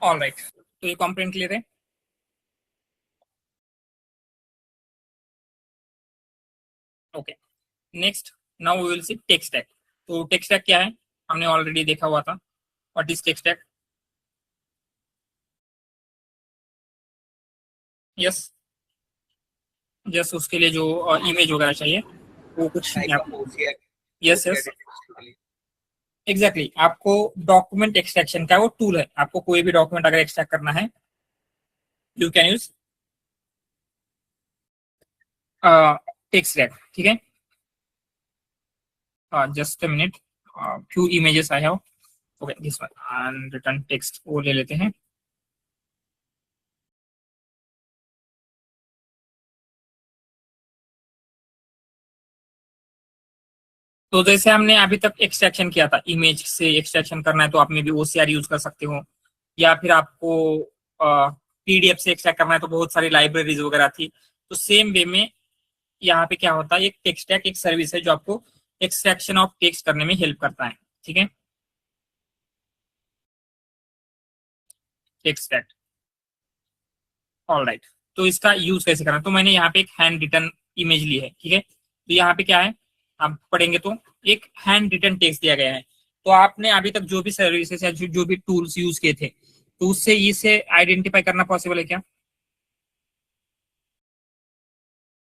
All right, तो ये कॉम्पोनेंट क्लियर है। Okay, next now we will see text stack. तो टेक्स्ट स्टैक क्या है, हमने ऑलरेडी देखा हुआ था। What is text stack? Yes, just उसके लिए जो इमेज वगैरह चाहिए वो कुछ Like a OCR yes yes exactly, आपको डॉक्यूमेंट एक्सट्रैक्शन का वो टूल है। आपको कोई भी डॉक्यूमेंट अगर एक्सट्रैक्ट करना है you can use text stack, ठीक है। Just a minute, few images I have, okay this one and return text वो ले लेते हैं। तो जैसे हमने अभी तक एक्सट्रैक्शन किया था, इमेज से एक्सट्रैक्शन करना है तो आप में भी OCR यूज कर सकते हो, या फिर आपको PDF से एक्सट्रैक्ट करना है तो बहुत सारी लाइब्रेरीज वगैरह थी। तो सेम वे में यहाँ पे क्या होता है, एक टेक्स्ट स्टैक एक सर्विस है जो आपको एक्सट्रैक्शन ऑफ टेक्स्ट करने में हेल्प करता है, ठीक है। Text stack, all right. तो इसका यूज कैसे करना है, तो मैंने यहाँ पे एक हैंड रिटन इमेज ली है, ठीक है। तो यहाँ पे क्या है, आप पढ़ेंगे तो एक हैंड रिटन टेक्स्ट दिया गया है। तो आपने अभी तक जो भी सर्विसेज या जो भी टूल्स यूज किए थे तो उससे इसे आइडेंटिफाई करना पॉसिबल है क्या?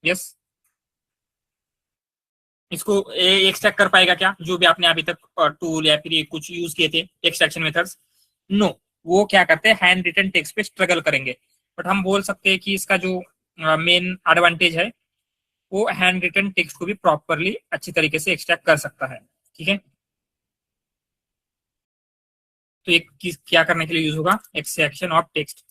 यस, इसको एक्सट्रैक्ट कर पाएगा क्या, जो भी आपने अभी तक टूल या फिर ये कुछ यूज किए थे एक्सट्रैक्शन मेथड्स? नो, वो क्या करते हैं, हैंड रिटन टेक्स्ट पे स्ट्रगल करेंगे। बट हम बोल सकते हैं कि इसका जो मेन एडवांटेज है वो हैंड रिटन टेक्स्ट को भी प्रॉपरली अच्छी तरीके से एक्सट्रैक्ट कर सकता है, ठीक है। तो एक क्या करने के लिए यूज होगा, एक्सट्रैक्शन ऑफ टेक्स्ट,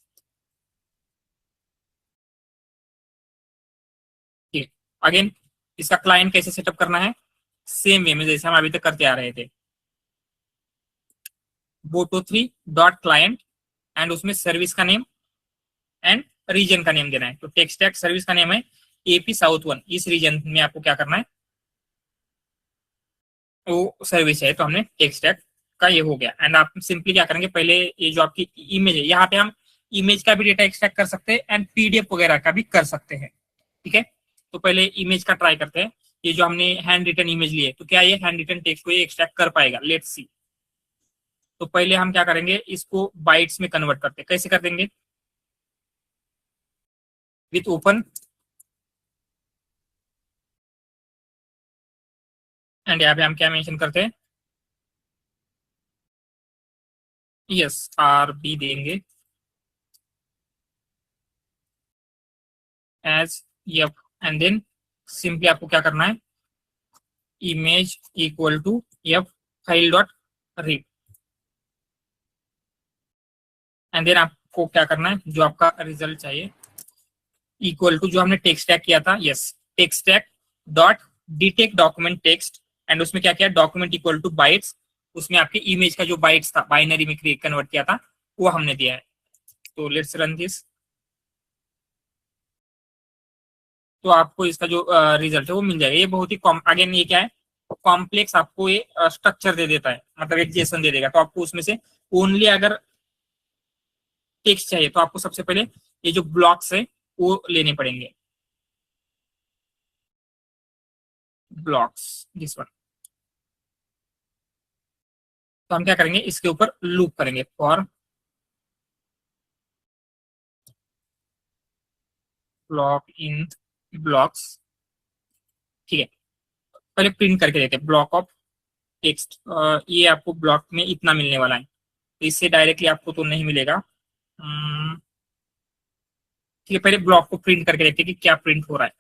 ठीक है। अगेन इसका क्लाइंट कैसे सेटअप करना है, सेम वे में जैसे हम अभी तक करते आ रहे थे। Boto3.client एंड उसमें सर्विस का नेम एंड रीजन का नेम देना है। तो टेक्स्ट स्टैक सर्विस का नेम है AP South 1, इस रीजन में आपको क्या करना है, वो सर्विस है। तो हमने टेक्स्ट स्टैक का ये हो गया। एंड आप सिंपली क्या करेंगे, पहले ये जो आपकी इमेज है, यहाँ पे हम इमेज का भी डेटा एक्सट्रैक्ट कर सकते हैं एंड PDF वगैरह का भी कर सकते हैं, ठीक है। तो पहले इमेज का ट्राई करते हैं। ये जो हमने हैंड रिटन इमेज ली है, तो क्या ये हैंड रिटन टेक्स्ट को ये एक्सट्रैक्ट कर पाएगा, लेट्स सी। तो पहले हम क्या करेंगे, इसको बाइट्स में कन्वर्ट करते हैं। कैसे कर देंगे, विथ ओपन एंड यहाँ पे हम क्या मेंशन करते हैं, यस RB देंगे as yup, and then simply आपको क्या करना है, image equal to yup file dot read, and then आपको क्या करना है, जो आपका रिजल्ट चाहिए इक्वल टू जो हमने टेक्स्ट टैग किया था, yes text tag dot detect document text, and उसमें क्या किया, डॉक्यूमेंट इक्वल टू बाइट्स, उसमें आपके इमेज का जो बाइट्स था बाइनरी में कन्वर्ट किया था वो हमने दिया है। तो लेट्स रन दिस। तो आपको इसका जो रिजल्ट है वो मिल जाएगा। ये बहुत ही अगेन ये क्या है, कॉम्प्लेक्स आपको ये स्ट्रक्चर दे देता है, मतलब एक जेसन दे देगा। तो आपको उसमें से ओनली अगर टेक्स्ट चाहिए तो आपको सबसे पहले ये जो ब्लॉक्स है वो लेने पड़ेंगे, ब्लॉक्स दिस वन। तो हम क्या करेंगे, इसके ऊपर लूप करेंगे, फॉर ब्लॉक इन ब्लॉक्स, ठीक है। पहले प्रिंट करके देते हैं ब्लॉक ऑफ टेक्स्ट, ये आपको ब्लॉक में इतना मिलने वाला है, तो इससे डायरेक्टली आपको तो नहीं मिलेगा, ठीक है। पहले ब्लॉक को प्रिंट करके देखते हैं कि क्या प्रिंट हो रहा है,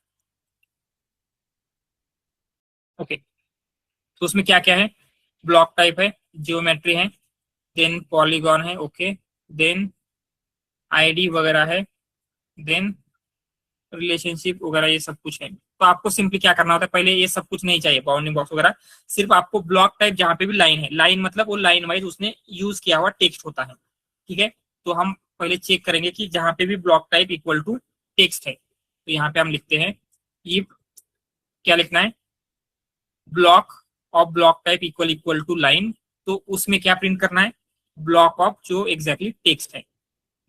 ओके। तो उसमें क्या क्या है, ब्लॉक टाइप है, जियोमेट्री है, देन पॉलीगॉन है, ओके, देन ID वगैरह है, देन रिलेशनशिप वगैरह, ये सब कुछ है। तो आपको सिंपली क्या करना होता है, पहले ये सब कुछ नहीं चाहिए बाउंडिंग बॉक्स वगैरह, सिर्फ आपको ब्लॉक टाइप जहां पे भी लाइन है, लाइन मतलब वो लाइन वाइज उसने यूज किया हुआ टेक्स्ट होता है, ठीक है। तो हम पहले चेक करेंगे कि जहां पे भी block type equal to text है, तो यहाँ पे हम लिखते हैं इफ, क्या लिखना है, block of block type equal equal to line. तो उसमें क्या प्रिंट करना है, ब्लॉक ऑफ जो एग्जैक्टली टेक्स्ट है,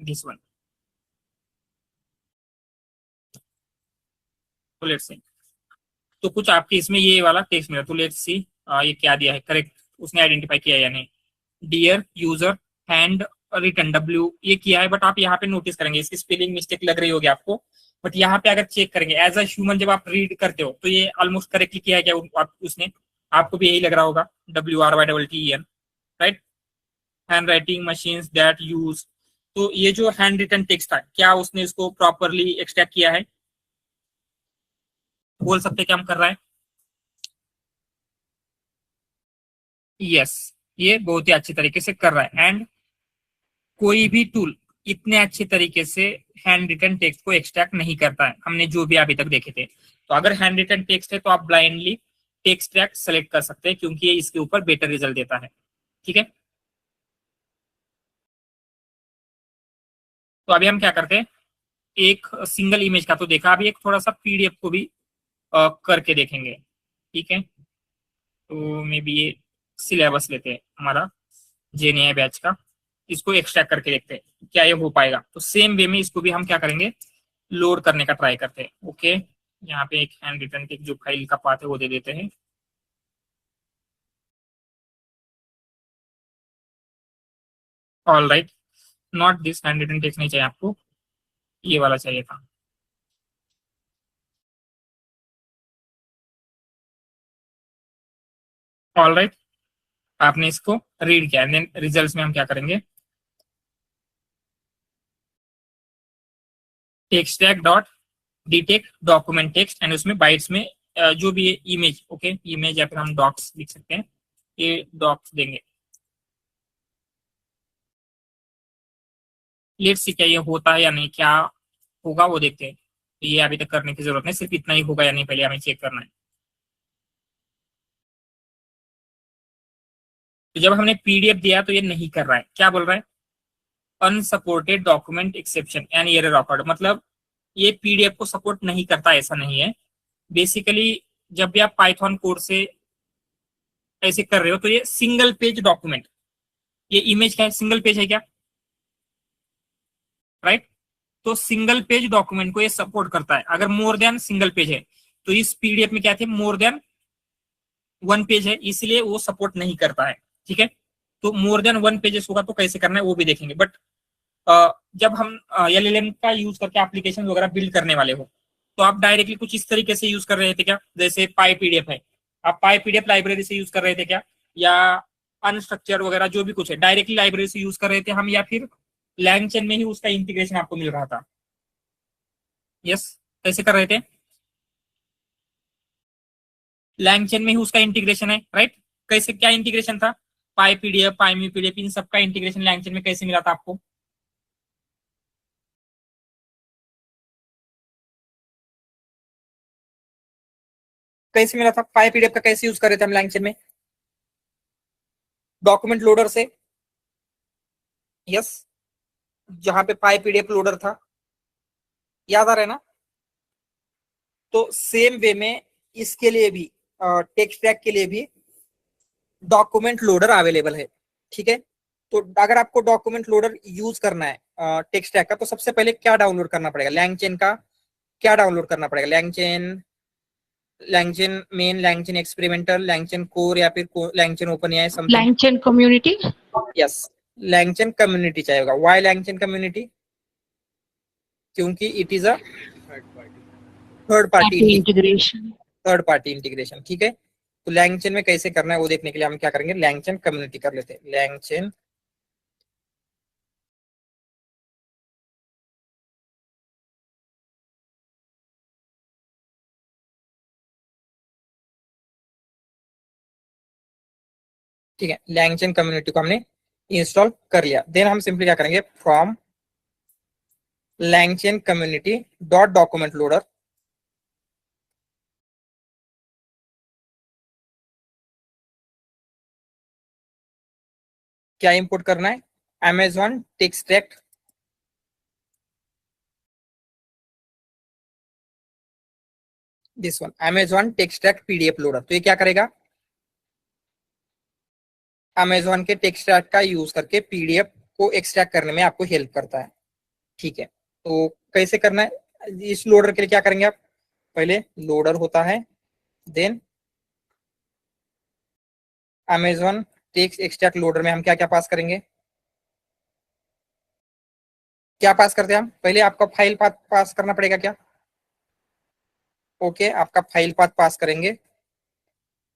दिस वन। तो लेट्स सी, तो कुछ आपके इसमें ये वाला टेक्स्ट मिला, तो लेट्स सी ये क्या दिया है, करेक्ट उसने आइडेंटिफाई किया या नहीं। Dear user hand return W ये किया है, बट आप यहाँ पे नोटिस करेंगे इसकी स्पेलिंग मिस्टेक लग रही होगी आपको, बट यहाँ पे अगर चेक करेंगे एज अ ह्यूमन जब आप रीड करते हो तो ये ऑलमोस्ट करेक्टली किया है क्या उसने, आपको भी यही लग रहा होगा, WRYTTEN, right. Hand writing machines that use, तो ये जो हैंड रिटन टेक्स्ट था क्या उसने इसको प्रॉपरली एक्सट्रैक्ट किया है, बोल सकते क्या हम कर रहा है। यस, ये बहुत ही अच्छी तरीके से कर रहा है। एंड कोई भी टूल इतने अच्छे तरीके से हैंड रिटन टेक्स्ट को एक्सट्रैक्ट नहीं करता है, हमने जो भी अभी तक देखे थे। तो अगर हैंड रिटन टेक्स्ट है तो आप ब्लाइंडली टेक्स्ट ट्रैक सेलेक्ट कर सकते हैं, क्योंकि ये इसके ऊपर बेटर रिजल्ट देता है, ठीक है। तो अभी हम क्या करते हैं, एक सिंगल इमेज का तो देखा, अभी एक थोड़ा सा पीडीएफ को भी करके देखेंगे, ठीक है। तो मे बी ये सिलेबस लेते हैं हमारा जेएनआई बैच का, इसको एक्सट्रैक्ट करके देखते हैं क्या ये हो पाएगा। तो सेम वे में इसको भी हम क्या करेंगे, लोड करने का ट्राई करते हैं। ओके, यहाँ पे एक हैंड रिटन टेक्स्ट जो फाइल का पाथ है वो दे देते हैं। All right, not this handwritten text नहीं चाहिए आपको, ये वाला चाहिए था। ऑल राइट, आपने इसको रीड किया, देन रिजल्ट्स में हम क्या करेंगे, text tag dot detect document text, and उसमें बाइट्स में जो भी इमेज, ओके इमेज या फिर हम डॉक्स लिख सकते हैं, ये डॉक्स देंगे। लेट्स सी क्या ये होता है या नहीं, क्या होगा वो देखते हैं। तो ये अभी तक करने की जरूरत नहीं, सिर्फ इतना ही होगा या नहीं पहले हमें चेक करना है। तो जब हमने पीडीएफ दिया तो ये नहीं कर रहा है, क्या बोल रहा है, unsupported document exception and error awkward, मतलब ये पीडीएफ को सपोर्ट नहीं करता ऐसा नहीं है। बेसिकली जब भी आप पाइथन कोड से ऐसे कर रहे हो तो ये सिंगल पेज डॉक्यूमेंट, ये इमेज क्या है, सिंगल पेज है क्या, राइट। तो सिंगल पेज डॉक्यूमेंट को ये सपोर्ट करता है। अगर मोर देन सिंगल पेज है तो इस पीडीएफ में क्या थे, मोर देन वन पेज है, इसलिए वो सपोर्ट नहीं करता है, ठीक है। तो मोर देन वन पेजेस होगा तो कैसे करना है वो भी देखेंगे। बट जब हम LLM का यूज करके एप्लीकेशन वगैरह बिल्ड करने वाले हो तो आप डायरेक्टली कुछ इस तरीके से यूज कर रहे थे क्या, जैसे पाई पीडीएफ है, आप पाई पीडीएफ लाइब्रेरी से यूज कर रहे थे क्या, या अनस्ट्रक्चर वगैरह जो भी कुछ है डायरेक्टली लाइब्रेरी से यूज कर रहे थे हम, या फिर लैंगचेन में ही उसका इंटीग्रेशन आपको मिल रहा था। यस, कैसे कर रहे थे, लैंगचेन में ही उसका इंटीग्रेशन है, राइट। कैसे, क्या इंटीग्रेशन था, पाई पीडीएफ पाई पीडीएफ इन सबका इंटीग्रेशन लैंगचेन में कैसे मिला था आपको, कैसे मिला था, पाई पीडीएफ का कैसे यूज कर रहे थे हम लैंगचेन में, डॉक्यूमेंट लोडर से। यस, जहां पे पाई पीडीएफ लोडर था, याद आ रहा है ना। तो सेम वे में इसके लिए भी टेक्स्ट टैग के लिए भी डॉक्यूमेंट लोडर अवेलेबल है, ठीक है। तो अगर आपको डॉक्यूमेंट लोडर यूज करना है टेक्स्ट टैग का, तो सबसे पहले क्या डाउनलोड करना पड़ेगा, लैंगचेन का क्या डाउनलोड करना पड़ेगा, LangChain main, LangChain experimental, LangChain core, या फिर LangChain open AI something, LangChain community. Yes, LangChain community चाहिएगा। व्हाई लैंगचेन कम्युनिटी, क्योंकि it is a third party integration, ठीक है। तो लैंगचेन में कैसे करना है वो देखने के लिए हम क्या करेंगे, लैंगचेन कम्युनिटी कर लेते हैं, लैंगचेन ठीक है। लैंगचेन कम्युनिटी को हमने इंस्टॉल कर लिया। देन हम सिंपली क्या करेंगे, from LangChain community dot document loader, क्या इंपोर्ट करना है, Amazon text track, this one Amazon text track PDF loader. तो ये क्या करेगा, अमेजोन के टेक्सट्रैक्ट का यूज करके पीडीएफ को एक्सट्रैक्ट करने में आपको हेल्प करता है। ठीक है, तो कैसे करना है? इस लोडर के लिए क्या करेंगे आप? पहले लोडर होता है, then Amazon text extract loader में हम क्या क्या पास करेंगे? क्या पास करते हैं हम? पहले आपका फाइल पाथ पास करना पड़ेगा क्या? ओके, आपका फाइल पाथ पास करेंगे,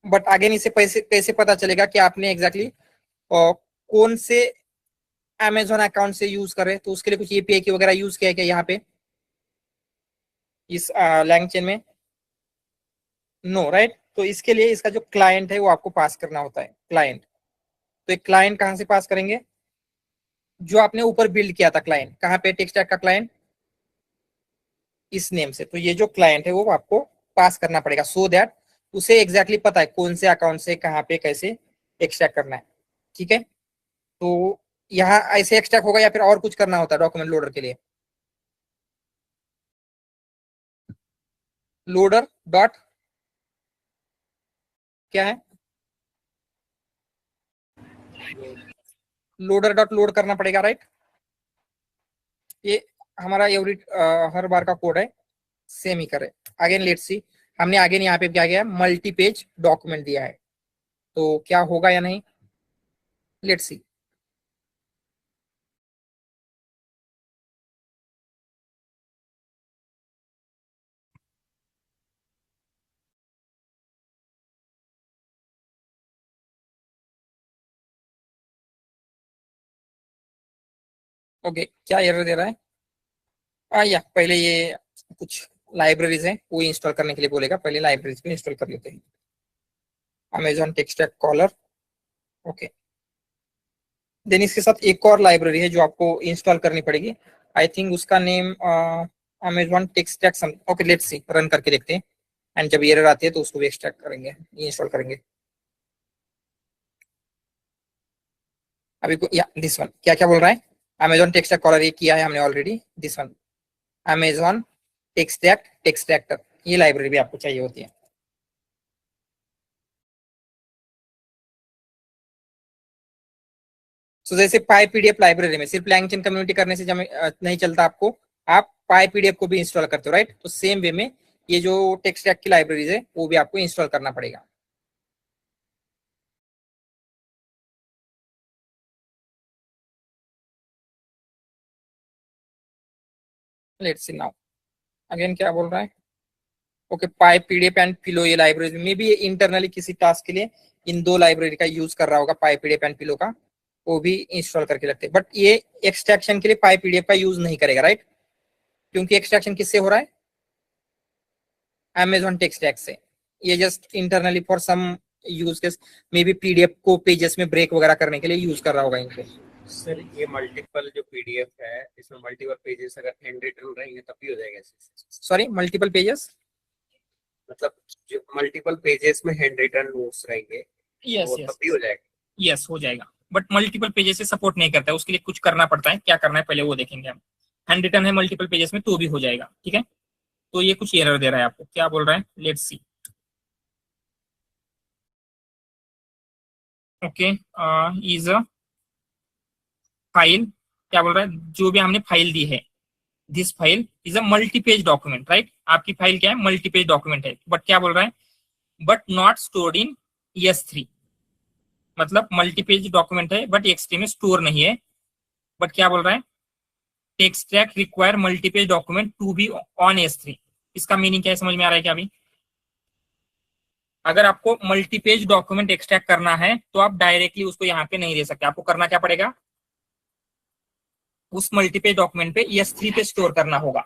बट अगेन इसे कैसे पता चलेगा कि आपने एग्जैक्टली कौन से अमेजोन अकाउंट से यूज कर रहे हैं? तो उसके लिए कुछ एपीआई की वगैरह यूज किया है क्या यहाँ पे इस लैंगचेन में? No, right. तो इसके लिए इसका जो क्लाइंट है वो आपको पास करना होता है, क्लाइंट। तो एक क्लाइंट कहां से पास करेंगे? जो आपने ऊपर बिल्ड किया था क्लाइंट, कहां पे? टेक्सट्रैक्ट का क्लाइंट, इस नेम से। तो ये जो क्लाइंट है वो आपको पास करना पड़ेगा, सो दैट उसे एग्जैक्टली पता है कौन से अकाउंट से कहां पे कैसे एक्सट्रैक्ट करना है। ठीक है, तो यहाँ ऐसे एक्सट्रैक्ट होगा या फिर और कुछ करना होता है डॉक्यूमेंट लोडर के लिए? लोडर डॉट क्या है? लोडर डॉट लोड करना पड़ेगा, राइट। ये हमारा एवरी हर बार का कोड है, सेम ही करे। अगेन लेट्स सी, हमने अगेन यहाँ पे क्या किया? मल्टी पेज डॉक्यूमेंट दिया है, तो क्या होगा या नहीं? Let's see. ओके, क्या एरर दे रहा है? या पहले ये कुछ लाइब्रेरीज हैं वो इंस्टॉल करने के लिए बोलेगा, पहले लाइब्रेरीज को इंस्टॉल कर लेते हैं। Amazon Textract caller, okay. Then इसके साथ एक और लाइब्रेरी है जो आपको इंस्टॉल करनी पड़ेगी, आई थिंक उसका name Amazon Textract. Okay, let's see, run करके देखते हैं, एंड जब एरर आती है तो उसको भी एक्सट्रैक्ट करेंगे, इंस्टॉल करेंगे। अभी या दिस वन क्या क्या बोल रहा है? अमेजॉन टेक्सट्रैक्ट कॉलर ये किया है हमने ऑलरेडी, दिस वन अमेजॉन टेक्सट्रैक्टर, ये लाइब्रेरी भी आपको चाहिए होती है। तो जैसे पाई पीडीएफ लाइब्रेरी में सिर्फ लैंगचेन कम्युनिटी करने से नहीं चलता आपको, आप पाई पीडीएफ को भी इंस्टॉल करते हो, राइट। तो सेम वे में ये जो टेक्सट्रैक्ट की लाइब्रेरीज है वो भी आपको इंस्टॉल करना पड़ेगा। लेट्स सी नाउ, अगेन क्या बोल रहा है? Okay, pi PDF and pillow, ये लाइब्रेरी में भी इंटरनली किसी टास्क के लिए इन दो लाइब्रेरी का यूज कर रहा होगा, पाई पीडीएफ एंड पिलो का, वो भी इंस्टॉल करके रखते हैं। बट ये एक्सट्रैक्शन के लिए पाई पीडीएफ का यूज नहीं करेगा, राइट, क्योंकि एक्सट्रैक्शन किससे हो रहा है? अमेजॉन टेक्सट्रैक्ट से। ये just internally for some use case maybe PDF को पेजेस में ब्रेक वगैरह करने के लिए यूज कर रहा होगा इनको। सर ये मल्टीपल जो पीडीएफ है इसमें मल्टीपल पेजेस अगर हैंड रिटन रहेंगे तब भी हो जाएगा? सॉरी, मल्टीपल पेजेस मतलब जो मल्टीपल पेजेस में हैंड रिटन नोट्स रहेंगे यस वो यस तब भी हो जाएगा? यस, हो जाएगा, बट मल्टीपल पेजेस से सपोर्ट नहीं करता है, उसके लिए कुछ करना पड़ता है। क्या करना है पहले वो देखेंगे हम। हैंड रिटन है मल्टीपल पेजेस में तो भी हो जाएगा, ठीक है। तो ये कुछ एरर दे रहा है आपको, क्या बोल रहा है? Let's see. Okay, is a file, क्या बोल रहा है? जो भी हमने फाइल दी है, this file is a multi page document, right. आपकी फाइल क्या है? मल्टी पेज डॉक्यूमेंट है, बट क्या बोल रहा है? But not stored in ES3, मतलब मल्टी पेज डॉक्यूमेंट है बट ES3 में स्टोर नहीं है। बट क्या बोल रहा है? Textract require multi page document to be on ES3। इसका मीनिंग क्या है, समझ में आ रहा है क्या अभी? अगर आपको मल्टी पेज डॉक्यूमेंट एक्सट्रैक्ट करना है तो आप डायरेक्टली उसको यहाँ पे नहीं दे सकते, आपको करना क्या पड़ेगा? उस मल्टी पेज डॉक्यूमेंट पे ES3 पे स्टोर करना होगा,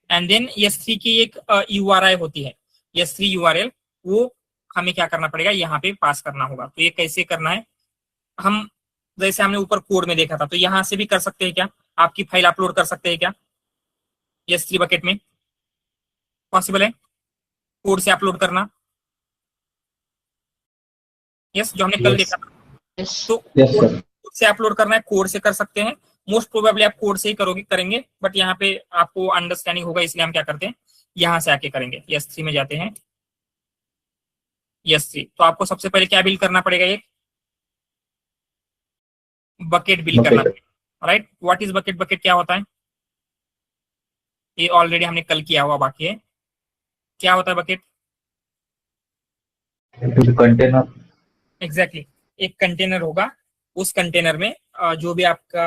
एंड देन ES3 की एक URI होती है, ES3 URL, वो हमें क्या करना पड़ेगा? यहाँ पे पास करना होगा। तो ये कैसे करना है? हम जैसे हमने ऊपर कोड में देखा था, तो यहाँ से भी कर सकते हैं क्या? आपकी फाइल अपलोड कर सकते हैं क्या ES3 बकेट में? पॉसिबल है कोड से अपलोड करना? यस, जो हमने कल देखा था। तो कोड से अपलोड करना है, कोड से कर सकते हैं। मोस्ट प्रोबेबली आप कोड से ही करेंगे, बट यहाँ पे आपको अंडरस्टैंडिंग होगा, इसलिए हम क्या करते हैं, यहाँ से आके करेंगे। ES3 में जाते हैं, ES3। तो आपको सबसे पहले क्या बिल्ड करना पड़ेगा? एक बकेट बिल करना पड़ेगा, right. What is bucket? Bucket क्या होता है? ये ऑलरेडी हमने कल किया हुआ बाकी है। क्या होता है बकेट? कंटेनर। एग्जैक्टली, एक कंटेनर होगा, उस कंटेनर में जो भी आपका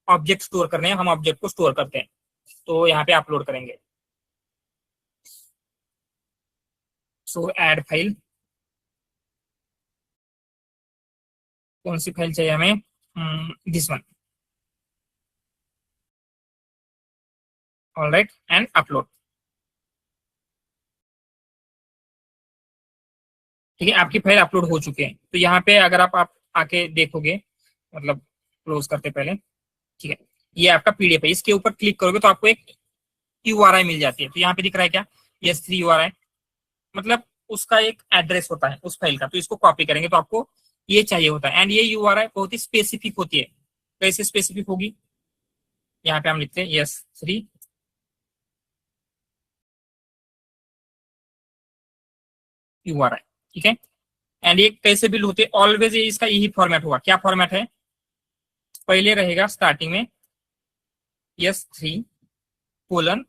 ऑब्जेक्ट स्टोर करने हैं, हम ऑब्जेक्ट को स्टोर करते हैं, तो यहाँ पे अपलोड करेंगे। सो ऐड फाइल, कौन सी फाइल चाहिए हमें? This one, alright, and upload. ठीक है, आपकी फाइल अपलोड हो चुकी है। तो यहाँ पे अगर आप आके देखोगे, मतलब क्लोज करते पहले, ठीक है, ये आपका पीडीएफ है। इसके ऊपर क्लिक करोगे तो आपको एक यूआरआई मिल जाती है। तो यहाँ पे दिख रहा है क्या? S3 URI, मतलब उसका एक एड्रेस होता है उस फाइल का। तो इसको कॉपी करेंगे तो आपको ये चाहिए होता है। एंड ये URI बहुत ही स्पेसिफिक होती है। कैसे स्पेसिफिक होगी? यहाँ पे हम लिखते हैं S3 URI, ठीक है। एंड ये कैसे बिल्ड होते हैं? ऑलवेज ये इसका यही फॉर्मेट होगा। क्या फॉर्मेट है? पहले रहेगा स्टार्टिंग में S3 colon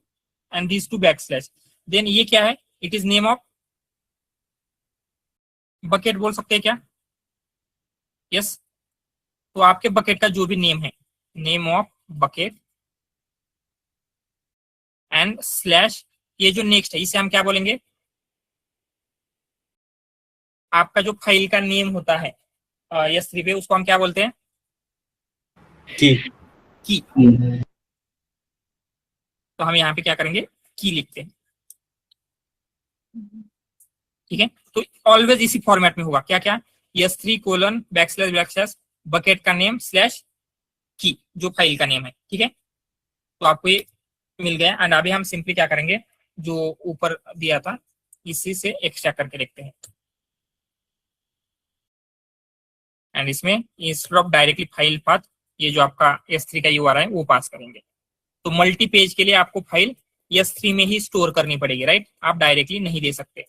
and this to backslash, then ये क्या है? It is name of bucket, बोल सकते हैं क्या? यस, तो आपके बकेट का जो भी नेम है, name of bucket and slash, ये जो नेक्स्ट है इसे हम क्या बोलेंगे? आपका जो फाइल का नेम होता है S3 पे, उसको हम क्या बोलते हैं? की। तो हम यहाँ पे क्या करेंगे? की लिखते हैं, ठीक है। तो ऑलवेज इसी फॉर्मेट में होगा। क्या क्या? S3 colon backslash backslash bucket का नेम स्लैश की, जो फाइल का नेम है, ठीक है। तो आपको ये मिल गया। एंड अभी हम सिंपली क्या करेंगे, जो ऊपर दिया था इसी से एक्सट्रैक्ट करके देखते हैं। एंड इसमें instead of directly file path, ये जो आपका S3 का URI है वो पास करेंगे। तो मल्टी पेज के लिए आपको फाइल S3 में ही स्टोर करनी पड़ेगी, राइट। आप डायरेक्टली नहीं दे सकते।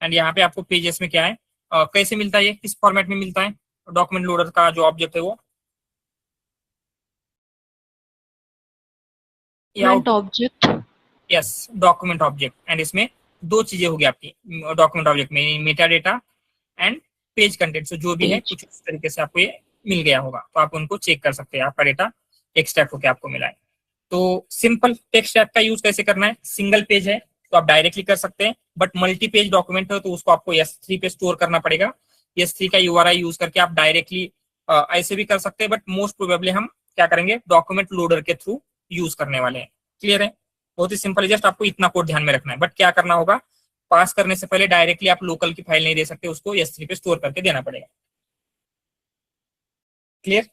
एंड यहाँ पे आपको पेजेस में क्या है, कैसे मिलता है, ये किस फॉर्मेट में मिलता है? डॉक्यूमेंट लोडर का जो ऑब्जेक्ट है वो object, yes, document object. And इसमें दो चीजें होगी आपकी डॉक्यूमेंट ऑब्जेक्ट में, Meta data and page content. जो भी है कुछ इस तरीके से आपको ये मिल गया होगा, तो आप उनको चेक कर सकते हैं। आपका डेटा एक्सट्रैक्ट होकर आपको मिला है। तो सिंपल टेक्स्ट टैग का यूज कैसे करना है? सिंगल पेज है तो आप डायरेक्टली कर सकते हैं, बट मल्टी पेज डॉक्यूमेंट है तो उसको आपको S3 पे स्टोर करना पड़ेगा। S3 का URI यूज करके आप डायरेक्टली ऐसे भी कर सकते हैं, बट मोस्ट प्रोबेबली हम क्या करेंगे? डॉक्यूमेंट लोडर के थ्रू यूज करने वाले हैं। क्लियर है? बहुत ही सिंपल है, जस्ट आपको इतना कोड ध्यान में रखना है। बट क्या करना होगा, पास करने से पहले डायरेक्टली आप लोकल की फाइल नहीं दे सकते, उसको S3 पे स्टोर करके देना पड़ेगा। क्लियर?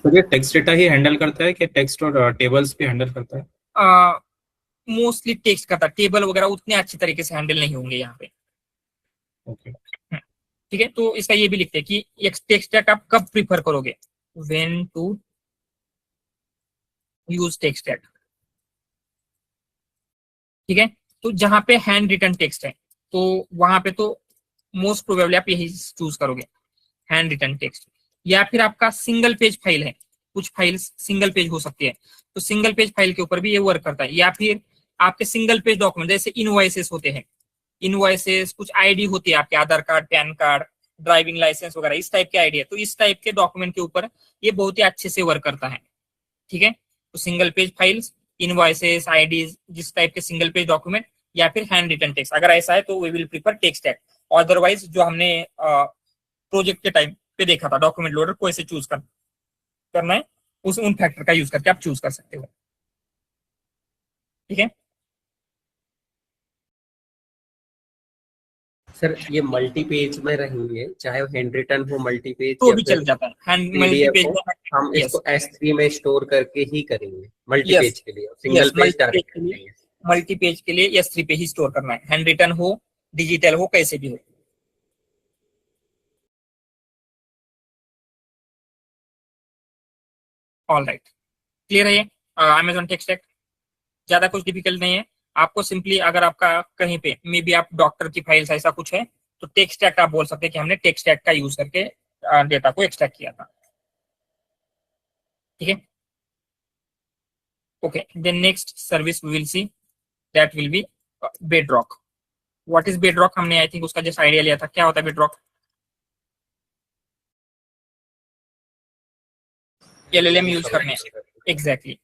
तो ये टेक्स्ट डेटा ही हैंडल करता है कि टेक्स्ट और टेबल्स भी हैंडल करता है? मोस्टली टेक्स्ट करता, टेबल वगैरह उतने अच्छी तरीके से हैंडल नहीं होंगे यहाँ पे। ओके, ठीक है। तो इसका ये भी लिखते हैं कि एक टेक्स्ट टैग आप कब प्रीफर करोगे, when to use text tag, ठीक है। तो जहां पे हैंड रिटन टेक्स्ट है तो वहां पे तो मोस्ट प्रोबेबली आप यही चूज करोगे, हैंड रिटन टेक्स्ट। या फिर आपका सिंगल पेज फाइल है, कुछ फाइल्स सिंगल पेज हो सकती है, तो सिंगल पेज फाइल के ऊपर भी ये वर्क करता है। या फिर आपके सिंगल पेज डॉक्यूमेंट जैसे इनवॉइसेस होते हैं, इनवॉइसेस कुछ आईडी होती है आपके, Aadhaar card, PAN card, driving license वगैरह, इस टाइप के आईडी है। तो इस टाइप के डॉक्यूमेंट के ऊपर ये बहुत ही अच्छे से वर्क करता है, ठीक है। तो single page files, invoices, IDs, जिस टाइप के सिंगल पेज डॉक्यूमेंट, या फिर हैंड रिटन टेक्स्ट। अगर ऐसा है तो we will prefer text tag. Otherwise जो हमने प्रोजेक्ट के टाइम पे देखा था, डॉक्यूमेंट लोडर को ऐसे चूज करना है, उस उन फैक्टर का यूज करके आप चूज कर सकते हो, ठीक है। सर ये मल्टी पेज में रहेंगे, चाहे हैंड रिटन हो मल्टी पेज तो भी चल जाता है, हैंड मल्टी पेज हो, हम yes. इसको S3 में स्टोर करके ही करेंगे मल्टी Yes. पेज के लिए, single Yes, page multi direct page के लिए- करेंगे। मल्टी पेज के लिए S3 पे ही स्टोर करना है, हैंड रिटन हो, डिजिटल हो, कैसे भी हो। ऑल राइट, क्लियर है ये अमेजॉन टेक्स्ट टैग? ज्यादा कुछ डिफिकल्ट नहीं है। आपको सिंपली अगर आपका कहीं पे मे बी आप डॉक्टर की फाइल्स ऐसा कुछ है तो टेक्सट्रैक्ट आप बोल सकते हैं कि हमने टेक्सट्रैक्ट का यूज करके डेटा को एक्सट्रैक्ट किया था। ठीक है, okay. Then next service we will see that will be bedrock. What is bedrock? हमने आई थिंक उसका जस्ट आइडिया लिया था। क्या होता है बेडरॉक? एलएलएम यूज करने। एग्जैक्टली।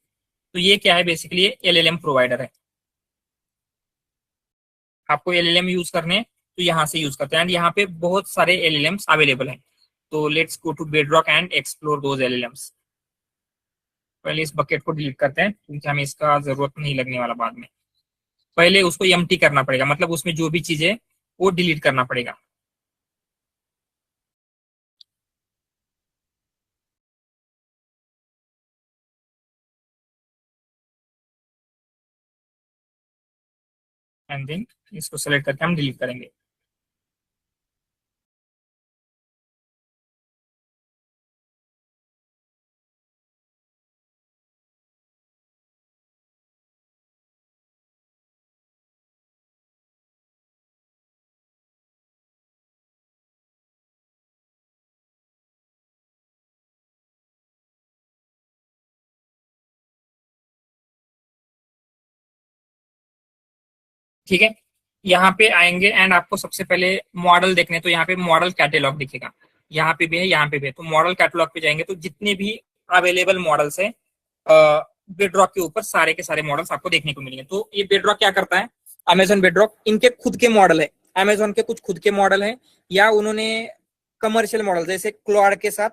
तो ये क्या है? बेसिकली ये एलएलएम प्रोवाइडर है। आपको एलएलएम यूज करने तो यहाँ से यूज करते हैं, एंड यहाँ पे बहुत सारे एलएलएम्स अवेलेबल हैं। तो let's go to bedrock and explore those LLMs. पहले इस बकेट को डिलीट करते हैं क्योंकि हमें इसका जरूरत नहीं लगने वाला बाद में। पहले उसको एम्प्टी करना पड़ेगा, मतलब उसमें जो भी चीज है वो डिलीट करना पड़ेगा। एंड देन इसको सेलेक्ट करके हम डिलीट करेंगे। ठीक है, यहाँ पे आएंगे एंड आपको सबसे पहले मॉडल देखने, तो यहाँ पे मॉडल कैटेलॉग दिखेगा। यहाँ पे भी है, यहाँ पे भी है। तो मॉडल कैटेलॉग पे जाएंगे तो जितने भी अवेलेबल मॉडल्स है बेडरॉक के ऊपर, सारे के सारे मॉडल्स आपको देखने को मिलेंगे। तो ये बेडरॉक क्या करता है? अमेजन बेडरॉक इनके खुद के मॉडल है, अमेजोन के कुछ खुद के मॉडल है, या उन्होंने कमर्शियल मॉडल जैसे क्लॉड के साथ,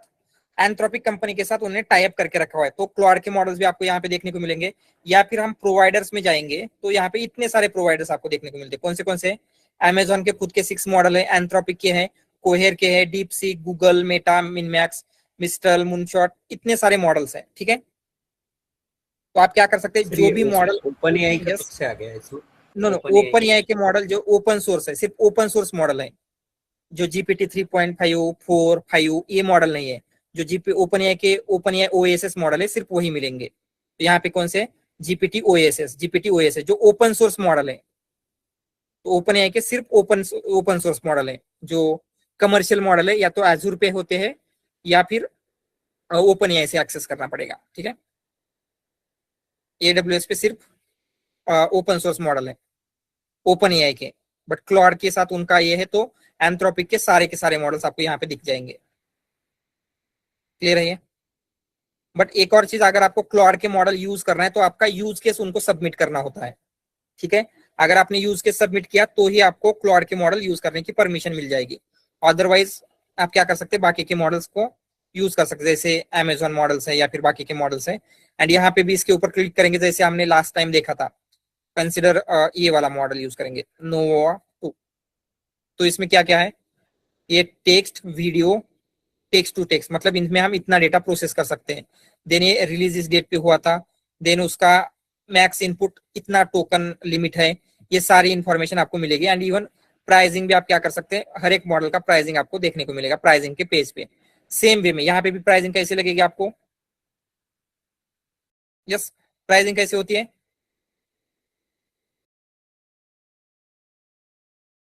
एंथ्रोपिक कंपनी के साथ उन्होंने टाई अप करके रखा हुआ है। तो क्लॉड के मॉडल्स भी आपको यहाँ पे देखने को मिलेंगे। या फिर हम प्रोवाइडर्स में जाएंगे तो यहाँ पे इतने सारे प्रोवाइडर्स आपको देखने को मिलते हैं। कौन से? अमेजोन के खुद के 6 मॉडल है, एंथ्रोपिक के हैं, कोहेर के हैं, DeepSeek, Google, Meta, MiniMax, Mistral, Moonshot, इतने सारे मॉडल्स हैं। ठीक है, तो आप क्या कर सकते हैं, जो भी मॉडल ओपन एआई का से आ गया है इसमें। नो ओपन एआई के मॉडल जो ओपन सोर्स है, सिर्फ ओपन सोर्स मॉडल है। जो जीपीटी 3.5, 4, 5 ये मॉडल नहीं है। जो जीपी ओपन एआई के ओपन एआई ओएसएस मॉडल है, सिर्फ वही मिलेंगे। तो यहाँ पे कौन से? जीपीटी ओएसएस जो ओपन सोर्स मॉडल है। तो ओपन एआई के सिर्फ ओपन सोर्स मॉडल है। जो कमर्शियल मॉडल है या तो एजूर पे होते हैं या फिर ओपन एआई से एक्सेस करना पड़ेगा। ठीक है, एडब्ल्यूएस पे सिर्फ ओपन सोर्स मॉडल है ओपन एआई के, बट क्लॉड के साथ उनका ये है। तो एंथ्रोपिक के सारे मॉडल्स आपको यहाँ पे दिख जाएंगे। क्लियर है ये? बट एक और चीज, अगर आपको क्लॉड के मॉडल यूज करना है तो आपका यूज केस उनको सबमिट करना होता है। ठीक है, अगर आपने यूज केस सबमिट किया तो ही आपको क्लॉड के मॉडल यूज करने की परमिशन मिल जाएगी। अदरवाइज आप क्या कर सकते हैं, बाकी के मॉडल्स को यूज कर सकते हैं, जैसे अमेजोन मॉडल्स है या फिर बाकी के मॉडल्स है। एंड यहाँ पे भी इसके ऊपर क्लिक करेंगे, जैसे हमने लास्ट टाइम देखा था, कंसिडर ये वाला मॉडल यूज करेंगे, नोवा 2। तो इसमें क्या क्या है? ये text, video, text to text, मतलब इनमें हम इतना डेटा प्रोसेस कर सकते हैं। देन ये रिलीज इस डेट पे हुआ था, देन उसका मैक्स इनपुट इतना टोकन लिमिट है, ये सारी इंफॉर्मेशन आपको मिलेगी। एंड इवन प्राइसिंग भी आप क्या कर सकते हैं, हर एक मॉडल का प्राइसिंग आपको देखने को मिलेगा प्राइसिंग के पेज पे। सेम वे में यहाँ पे भी प्राइसिंग कैसे लगेगी आपको? यस, प्राइसिंग कैसे होती है?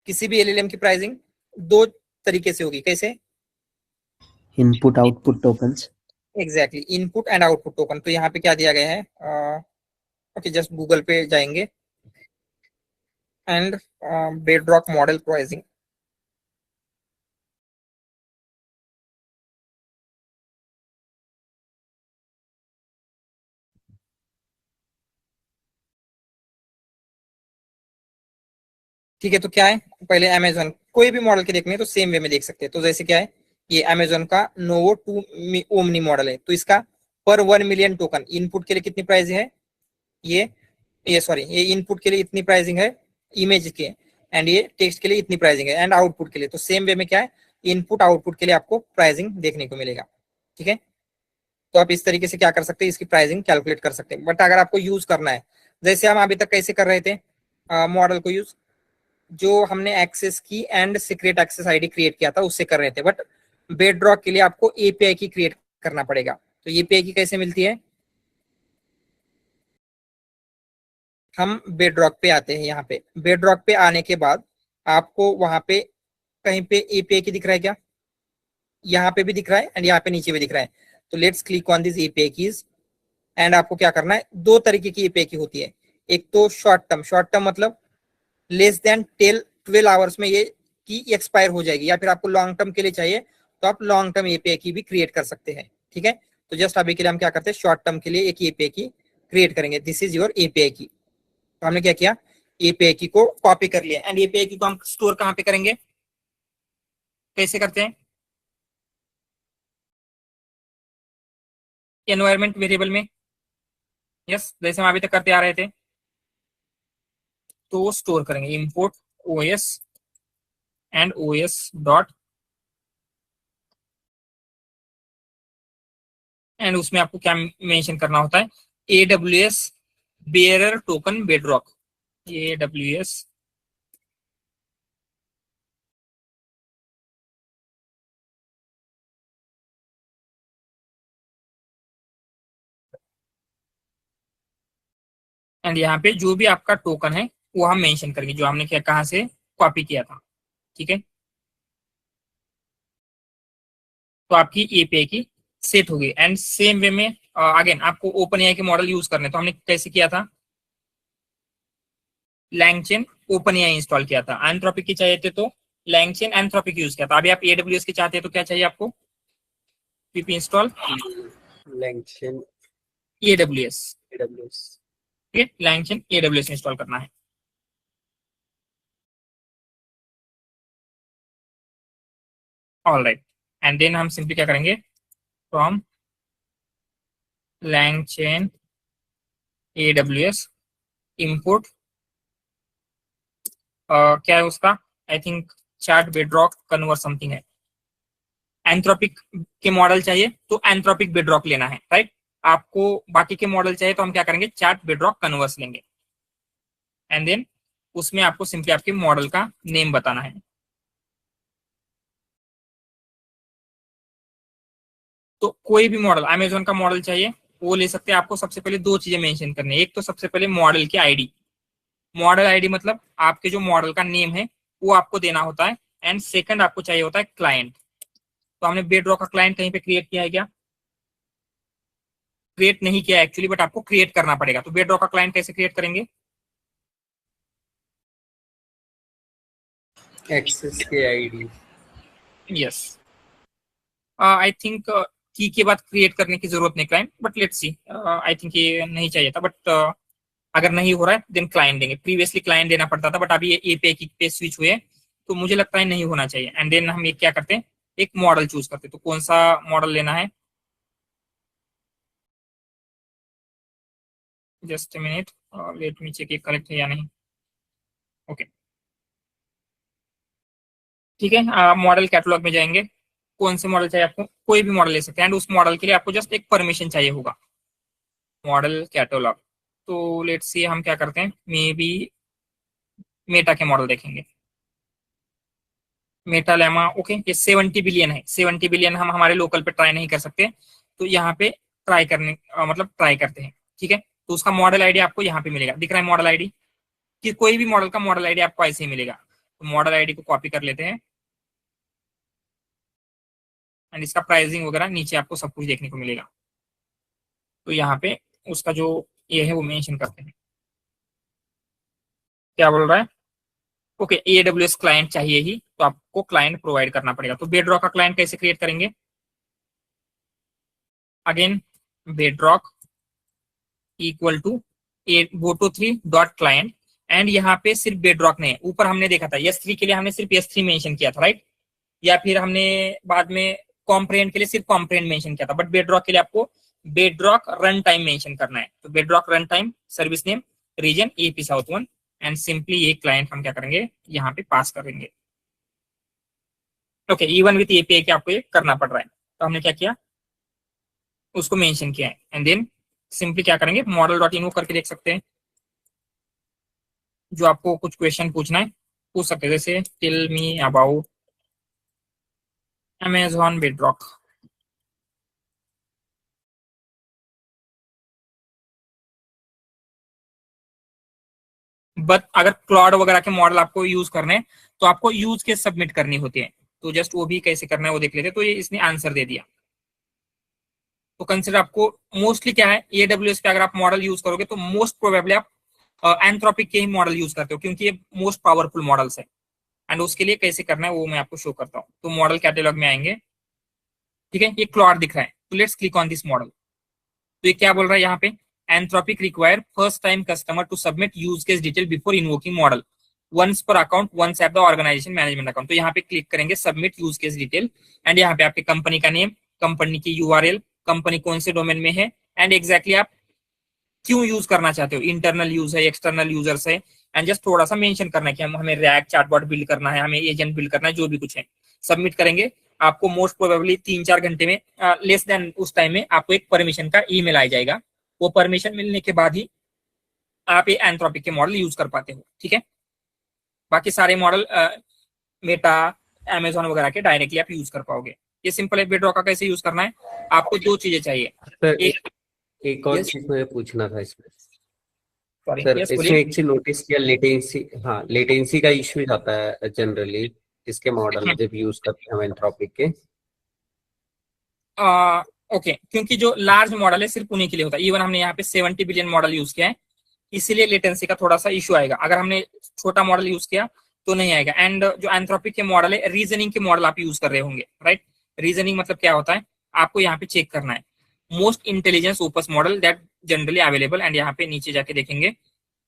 किसी भी एलएलएम की प्राइसिंग 2 तरीके से होगी। कैसे? Input output tokens. Exactly, input and output token. तो यहाँ पे क्या दिया गया है? ओके, जस्ट गूगल पे जाएंगे एंड बेडरॉक मॉडल प्राइसिंग। ठीक है, तो क्या है, पहले अमेजोन कोई भी मॉडल के देखने तो सेम वे में देख सकते हैं। तो जैसे क्या है, ये अमेजोन का नोवो 2 ओमनी मॉडल है। तो इसका पर 1 मिलियन टोकन इनपुट के लिए कितनी प्राइस है? ये सॉरी, ये इनपुट के लिए इतनी प्राइसिंग है इमेज के, एंड ये टेक्स्ट के लिए इतनी प्राइसिंग है, एंड आउटपुट के लिए। तो सेम वे में क्या है, इनपुट आउटपुट के लिए आपको प्राइसिंग देखने को मिलेगा। ठीक है, तो आप इस तरीके से क्या कर सकते हैं, इसकी प्राइसिंग कैलकुलेट कर सकते हैं। बट अगर आपको यूज करना है, जैसे हम अभी तक कैसे कर रहे थे मॉडल को यूज, जो हमने एक्सेस की and secret access ID create किया था उससे कर रहे थे। बट बेडरॉक के लिए आपको एपीआई की क्रिएट करना पड़ेगा। तो एपीआई की कैसे मिलती है? हम बेडरॉक पे आते हैं। यहाँ पे बेडरॉक पे आने के बाद आपको वहां पे कहीं पे एपीआई की दिख रहा है क्या? यहाँ पे भी दिख रहा है एंड यहाँ पे नीचे भी दिख रहा है। तो let's click on this API keys and आपको क्या करना है, दो तरीके की एपीआई की होती है। एक तो शॉर्ट टर्म मतलब लेस देन 12 आवर्स में ये की एक्सपायर हो जाएगी, या फिर आपको लॉन्ग टर्म के लिए चाहिए तो आप लॉन्ग टर्म एपीआई की भी क्रिएट कर सकते हैं। ठीक है, तो जस्ट अभी के लिए हम क्या करते हैं, शॉर्ट टर्म के लिए एक एपीआई की क्रिएट करेंगे। दिस इज योर एपीआई की। तो हमने क्या किया, एपीआई की को कॉपी कर लिया एंड एपीआई की को हम स्टोर कहाँ पे करेंगे, कैसे करते हैं, एनवायरमेंट वेरिएबल में। यस, जैसे हम अभी तक करते आ रहे थे। तो स्टोर करेंगे import OS and OS dot, and उसमें आपको क्या मेंशन करना होता है, AWS bearer token bedrock, AWS and यहाँ पे जो भी आपका टोकन है वो हम मेंशन करेंगे, जो हमने क्या कहाँ से कॉपी किया था। ठीक है, तो आपकी एपीआई की सेट होगी। एंड सेम वे में अगेन आपको ओपन एआई के मॉडल यूज करने, तो हमने कैसे किया था, लैंगचेन ओपन एआई इंस्टॉल किया था। एंथ्रोपिक की चाहिए थे तो लैंगचेन एंथ्रोपिक यूज किया था। अभी आप AWS की चाहते हैं तो क्या चाहिए आपको, pip install LangChain AWS। AWS। ठीक है, लैंगचेन AWS इंस्टॉल करना है। ऑल राइट, एंड देन हम सिंपली क्या करेंगे, फ्रॉम लैंगचेन AWS इंपोर्ट क्या है उसका, I think chart bedrock convert something है। एंथ्रोपिक के मॉडल चाहिए तो एंथ्रोपिक बेडरॉक लेना है, राइट। आपको बाकी के मॉडल चाहिए तो हम क्या करेंगे, चार्ट बेडरॉक कन्वर्स लेंगे एंड देन उसमें आपको सिंपली आपके मॉडल का नेम बताना है। तो कोई भी मॉडल, अमेजोन का मॉडल चाहिए वो ले सकते हैं। आपको सबसे पहले दो चीजें मेंशन करनी है, एक तो सबसे पहले मॉडल की आईडी, मॉडल आईडी मतलब आपके जो मॉडल का नेम है वो आपको देना होता है। एंड सेकंड आपको चाहिए होता है क्लाइंट। तो हमने बेडरॉक का क्लाइंट कहीं पे क्रिएट किया है क्या, क्रिएट नहीं किया एक्चुअली, बट आपको क्रिएट करना पड़ेगा। तो बेडरॉक का क्लाइंट कैसे क्रिएट करेंगे, एक्सेस के आईडी। यस, आई थिंक की के बाद क्रिएट करने की जरूरत नहीं client, but let's see, I think ये नहीं चाहिए था, बट अगर नहीं हो रहा है देन क्लाइंट देंगे। प्रीवियसली क्लाइंट देना पड़ता था बट अभी ये एपीआई की पे स्विच हुए तो मुझे लगता है नहीं होना चाहिए। एंड देन हम ये क्या करते हैं, एक मॉडल चूज करते हैं। तो कौन सा मॉडल लेना है, just a minute, let me check correct है या नहीं। ओके ठीक है, मॉडल कैटलॉग में जाएंगे, कौन से मॉडल चाहिए आपको, कोई भी मॉडल ले सकते हैं। एंड उस मॉडल के लिए आपको जस्ट एक परमिशन चाहिए होगा, मॉडल कैटलॉग। तो लेट्स सी हम क्या करते हैं, मे बी मेटा के मॉडल देखेंगे, मेटा लेमा। ओके, ये 70 बिलियन है, 70 बिलियन हम हमारे लोकल पे ट्राई नहीं कर सकते, तो यहाँ पे ट्राई करने मतलब ट्राई करते हैं। ठीक है, तो उसका मॉडल आईडी आपको यहाँ पे मिलेगा, दिख रहा है मॉडल आईडी, कि कोई भी मॉडल का मॉडल आईडी आपको ऐसे ही मिलेगा। तो मॉडल आईडी को कॉपी कर लेते हैं एंड इसका प्राइसिंग वगैरह नीचे आपको सब कुछ देखने को मिलेगा। तो यहाँ पे उसका जो ये है वो मेंशन करते हैं, क्या बोल रहा है, ओके AWS क्लाइंट चाहिए ही, तो आपको क्लाइंट प्रोवाइड करना पड़ेगा। तो बेडरॉक का क्लाइंट कैसे क्रिएट करेंगे, again bedrock equal to Boto3 dot client. And यहाँ पे सिर्फ बेडरॉक नहीं है, ऊपर हमने देखा था S3 के लिए हमने सिर्फ S3 मेंशन किया था, राइट, या फिर हमने बाद में कॉम्प्रेहेंड के लिए सिर्फ कॉम्प्रेहेंड मेंशन किया था, बट बेडरॉक के लिए आपको बेडरॉक रन टाइम मेंशन करना है। तो bedrock run time, service name, region AP south 1 and simply ये क्लाइंट हम क्या करेंगे, यहाँ पे पास करेंगे। ओके, इवन विथ एपीआई के आपको ये करना पड़ रहा है, तो हमने क्या किया, उसको मेंशन किया है। एंड देन सिंपली क्या करेंगे, मॉडल डॉट इन करके देख सकते हैं, जो आपको कुछ क्वेश्चन पूछना है पूछ सकते हैं, जैसे tell me about Amazon bedrock. But अगर क्लाउड वगैरह के मॉडल आपको यूज करने हैं तो आपको यूज केस सबमिट करनी होती है। तो जस्ट वो भी कैसे करना है वो देख लेते हैं। तो ये इसने आंसर दे दिया। तो कंसिडर आपको मोस्टली क्या है, AWS पे अगर आप मॉडल यूज करोगे तो मोस्ट प्रोबेबली आप एंथ्रोपिक के ही मॉडल यूज करते हो, क्योंकि ये मोस्ट पावरफुल मॉडल्स है। एंड उसके लिए कैसे करना है वो मैं आपको शो करता हूँ। तो मॉडल कैटेलॉग में आएंगे, ठीक है, ये क्लॉड दिख रहा है। तो let's click on this model. तो ये क्या बोल रहा है यहाँ पे, Anthropic require first time customer to submit use case detail before invoking model, once per account once at the organization management account. तो यहाँ पे क्लिक करेंगे submit use case detail, and यहाँ पे आपके कंपनी का नेम, कंपनी की URL, company कौन से डोमेन में है, एंड एग्जैक्टली आप क्यों यूज करना चाहते हो, इंटरनल यूज है, एक्सटर्नल यूजर्स है, एंड जस्ट थोड़ा सा मेंशन करना है कि हमें रिएक्ट चैटबॉट बिल्ड करना है, हमें एजेंट बिल्ड करना है, जो भी कुछ है सबमिट करेंगे। आपको मोस्ट प्रोबेबली 3-4 घंटे में, लेस देन उस टाइम में आपको एक परमिशन का ईमेल आ जाएगा। वो परमिशन मिलने के बाद ही आप ये एंथ्रोपिक के मॉडल यूज कर पाते हो, ठीक है। बाकी सारे मॉडल मेटा, अमेजोन वगैरह के डायरेक्टली आप यूज कर पाओगे। ये सिंपल है। बेडरॉक का कैसे यूज करना है, आपको 2 चीजें चाहिए। सर एक, एक और Yes. चीज मुझे पूछना था इसमें। सॉरी, सर यस इसमें बोलिए। एक चीज नोटिस किया, लेटेंसी, हाँ लेटेंसी का इश्यू आता है जनरली इसके मॉडल जब यूज करते हैं एंथ्रोपिक के। ओके, क्योंकि जो लार्ज मॉडल है सिर्फ उन्हीं के लिए होता है। इवन हमने यहाँ पे 70 बिलियन मॉडल यूज किया है, इसीलिए लेटेंसी का थोड़ा सा इशू आएगा। अगर हमने छोटा मॉडल यूज किया तो नहीं आएगा। एंड जो एंथ्रोपिक के मॉडल है, रीजनिंग के मॉडल आप यूज कर रहे होंगे, राइट। रीजनिंग मतलब क्या होता है, आपको यहाँ पे चेक करना है most intelligence opus model that generally available, and यहाँ पे नीचे जाके देखेंगे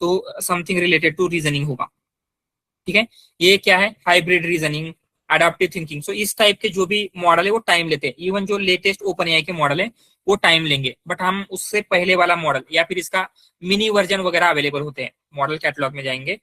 तो समथिंग रिलेटेड टू रीजनिंग होगा, ठीक है। ये क्या है, हाइब्रिड रीजनिंग, अडाप्टिव थिंकिंग। सो इस टाइप के जो भी मॉडल है वो टाइम लेते हैं। इवन जो लेटेस्ट ओपन एआई के मॉडल है वो टाइम लेंगे, बट हम उससे पहले वाला मॉडल या फिर इसका मिनी वर्जन वगैरह अवेलेबल होते हैं। मॉडल कैटलॉग में जाएंगे,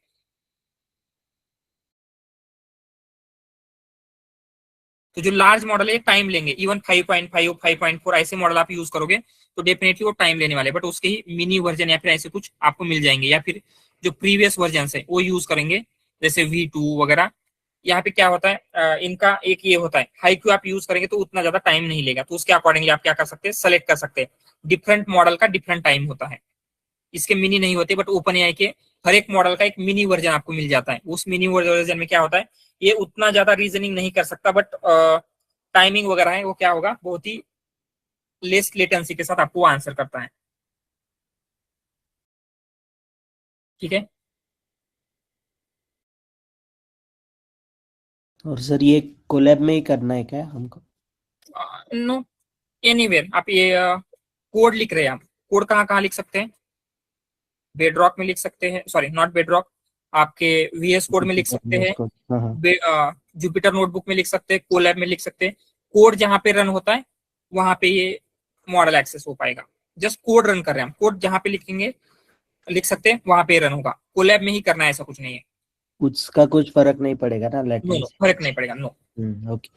तो जो लार्ज मॉडल है टाइम लेंगे। इवन 5.5 5.4 ऐसे मॉडल आप यूज करोगे तो डेफिनेटली वो टाइम लेने वाले, बट उसके ही मिनी वर्जन या फिर ऐसे कुछ आपको मिल जाएंगे, या फिर जो प्रीवियस वर्जन है वो यूज करेंगे, जैसे V2 वगैरह। यहाँ पे क्या होता है, इनका एक ये होता है, हाई क्यू आप यूज करेंगे तो उतना ज्यादा टाइम नहीं लेगा, तो उसके अकॉर्डिंगली आप क्या कर सकते हैं, सेलेक्ट कर सकते हैं। डिफरेंट मॉडल का डिफरेंट टाइम होता है, इसके मिनी नहीं होते, बट ओपन एआई के हर एक मॉडल का एक मिनी वर्जन आपको मिल जाता है। उस मिनी वर्जन में क्या होता है, ये उतना ज्यादा रीजनिंग नहीं कर सकता, बट टाइमिंग वगैरह है वो क्या होगा, बहुत ही लेस लेटेंसी के साथ आपको आंसर करता है, ठीक है। और सर ये कोलैब में ही करना है क्या हमको? नो, एनीवेयर आप ये कोड लिख रहे हैं, आप कोड कहाँ कहाँ लिख सकते हैं, बेडरॉक में लिख सकते हैं, सॉरी नॉट बेडरॉक, आपके VS कोड में लिख सकते हैं, हाँ हाँ। जुपिटर नोटबुक में लिख सकते हैं, कोलैब में लिख सकते हैं। कोड जहां पे रन होता है वहां पे ये मॉडल एक्सेस हो पाएगा। जस्ट कोड रन कर रहे हैं हम, कोड जहां पे लिखेंगे लिख सकते हैं, वहां पे रन होगा। कोलैब में ही करना है ऐसा कुछ नहीं है। उसका कुछ फर्क नहीं पड़ेगा ना नो, लेटेंसी? फर्क नहीं पड़ेगा, नो। ओके।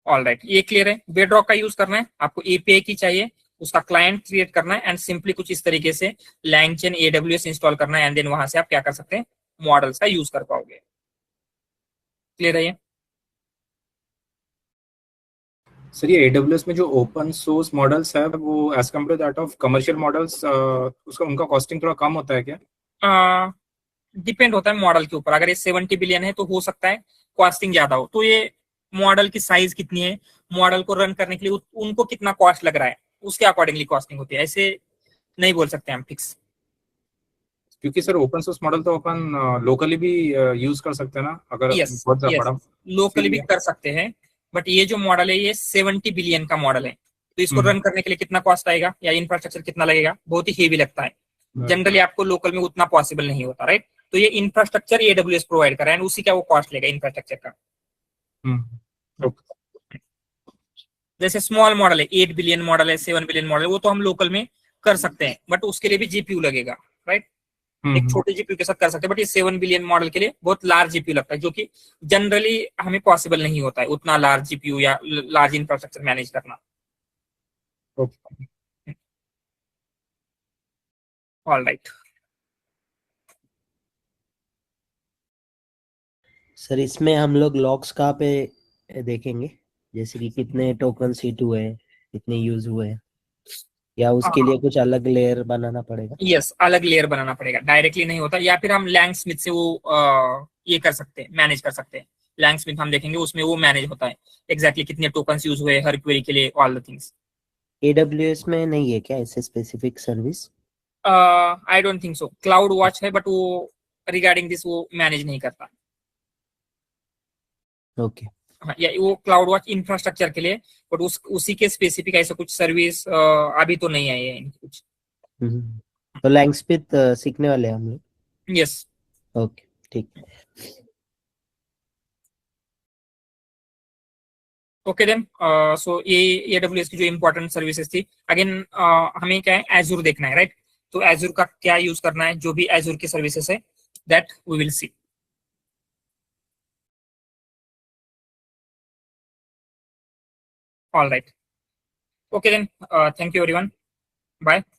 ऑल राइट, ये क्लियर है। बेडरॉक का यूज करना है आपको, API की चाहिए, उसका क्लाइंट क्रिएट करना है, एंड सिंपली कुछ इस तरीके से LangChain AWS इंस्टॉल करना है, एंड देन वहां से आप क्या कर सकते हैं, मॉडल्स का यूज कर पाओगे। क्लियर है ये? सर ये AWS में जो ओपन सोर्स मॉडल्स है वो as compare that of commercial models, उसका उनका कॉस्टिंग थोड़ा कम होता है क्या? डिपेंड होता है मॉडल के ऊपर। अगर ये 70 बिलियन है तो हो सकता है कॉस्टिंग ज्यादा हो। तो ये मॉडल की साइज कितनी है, मॉडल को रन करने के लिए उनको कितना कॉस्ट लग रहा है, उसके अकॉर्डिंगली कॉस्टिंग होती है। ऐसे नहीं बोल सकते हम फिक्स, क्योंकि सर ओपन सोर्स मॉडल तो अपन लोकली भी यूज कर सकते हैं ना, अगर यस बहुत ज्यादा यस, बड़ा। लोकली भी कर सकते हैं। बट ये जो मॉडल है ये 70 बिलियन का मॉडल है, तो इसको रन करने के लिए कितना कॉस्ट आएगा या इंफ्रास्ट्रक्चर कितना लगेगा, बहुत ही हेवी लगता है। जनरली आपको लोकल में उतना पॉसिबल नहीं होता, राइट। तो ये इंफ्रास्ट्रक्चर AWS प्रोवाइड कर रहा है, एंड उसी का वो कॉस्ट लेगा इंफ्रास्ट्रक्चर का। जैसे स्मॉल मॉडल है, 8 बिलियन मॉडल है, 7 बिलियन मॉडल है, वो तो हम लोकल में कर सकते हैं, बट उसके लिए भी GPU लगेगा, राइट। एक छोटे GPU के साथ कर सकते हैं, बट ये 7 बिलियन मॉडल के लिए बहुत लार्ज GPU लगता है, जो कि जनरली हमें पॉसिबल नहीं होता है उतना लार्ज GPU या लार्ज इंफ्रास्ट्रक्चर मैनेज करना। All right. सर इसमें हम लोग लॉग्स कहाँ पे देखेंगे, जैसे कि कितने टोकन सीट हुए हैं, कितने यूज हुए हैं? या उसके लिए कुछ अलग लेयर बनाना पड़ेगा? यस, अलग लेयर बनाना पड़ेगा, डायरेक्टली नहीं होता। या फिर हम लैंग स्मिथ से वो ये कर सकते हैं, मैनेज कर सकते हैं। लैंग स्मिथ हम देखेंगे, उसमें वो मैनेज होता है एग्जैक्टली कितने टोकन्स यूज हुए हर क्वेरी के लिए, ऑल द थिंग्स। AWS में नहीं है क्या ऐसे specific service? I don't think so. Cloud watch है बट वो रिगार्डिंग दिस वो मैनेज नहीं करता। ओके। हाँ, या वो क्लाउड वॉच इंफ्रास्ट्रक्चर के लिए, बट उसी के स्पेसिफिक ऐसा कुछ सर्विस अभी तो नहीं आई है इनकी कुछ। तो लैंगस्मिथ सीखने वाले हैं हम लोग। यस। ओके, ठीक। ओके देन, सो ये AWS की जो इंपॉर्टेंट सर्विसेज थी। अगेन हमें क्या है, एजूर देखना है, राइट? तो एजूर का क्या यूज करना है, जो भी एजूर की सर्विसेज है, that we will see. All right, okay then, thank you everyone, bye.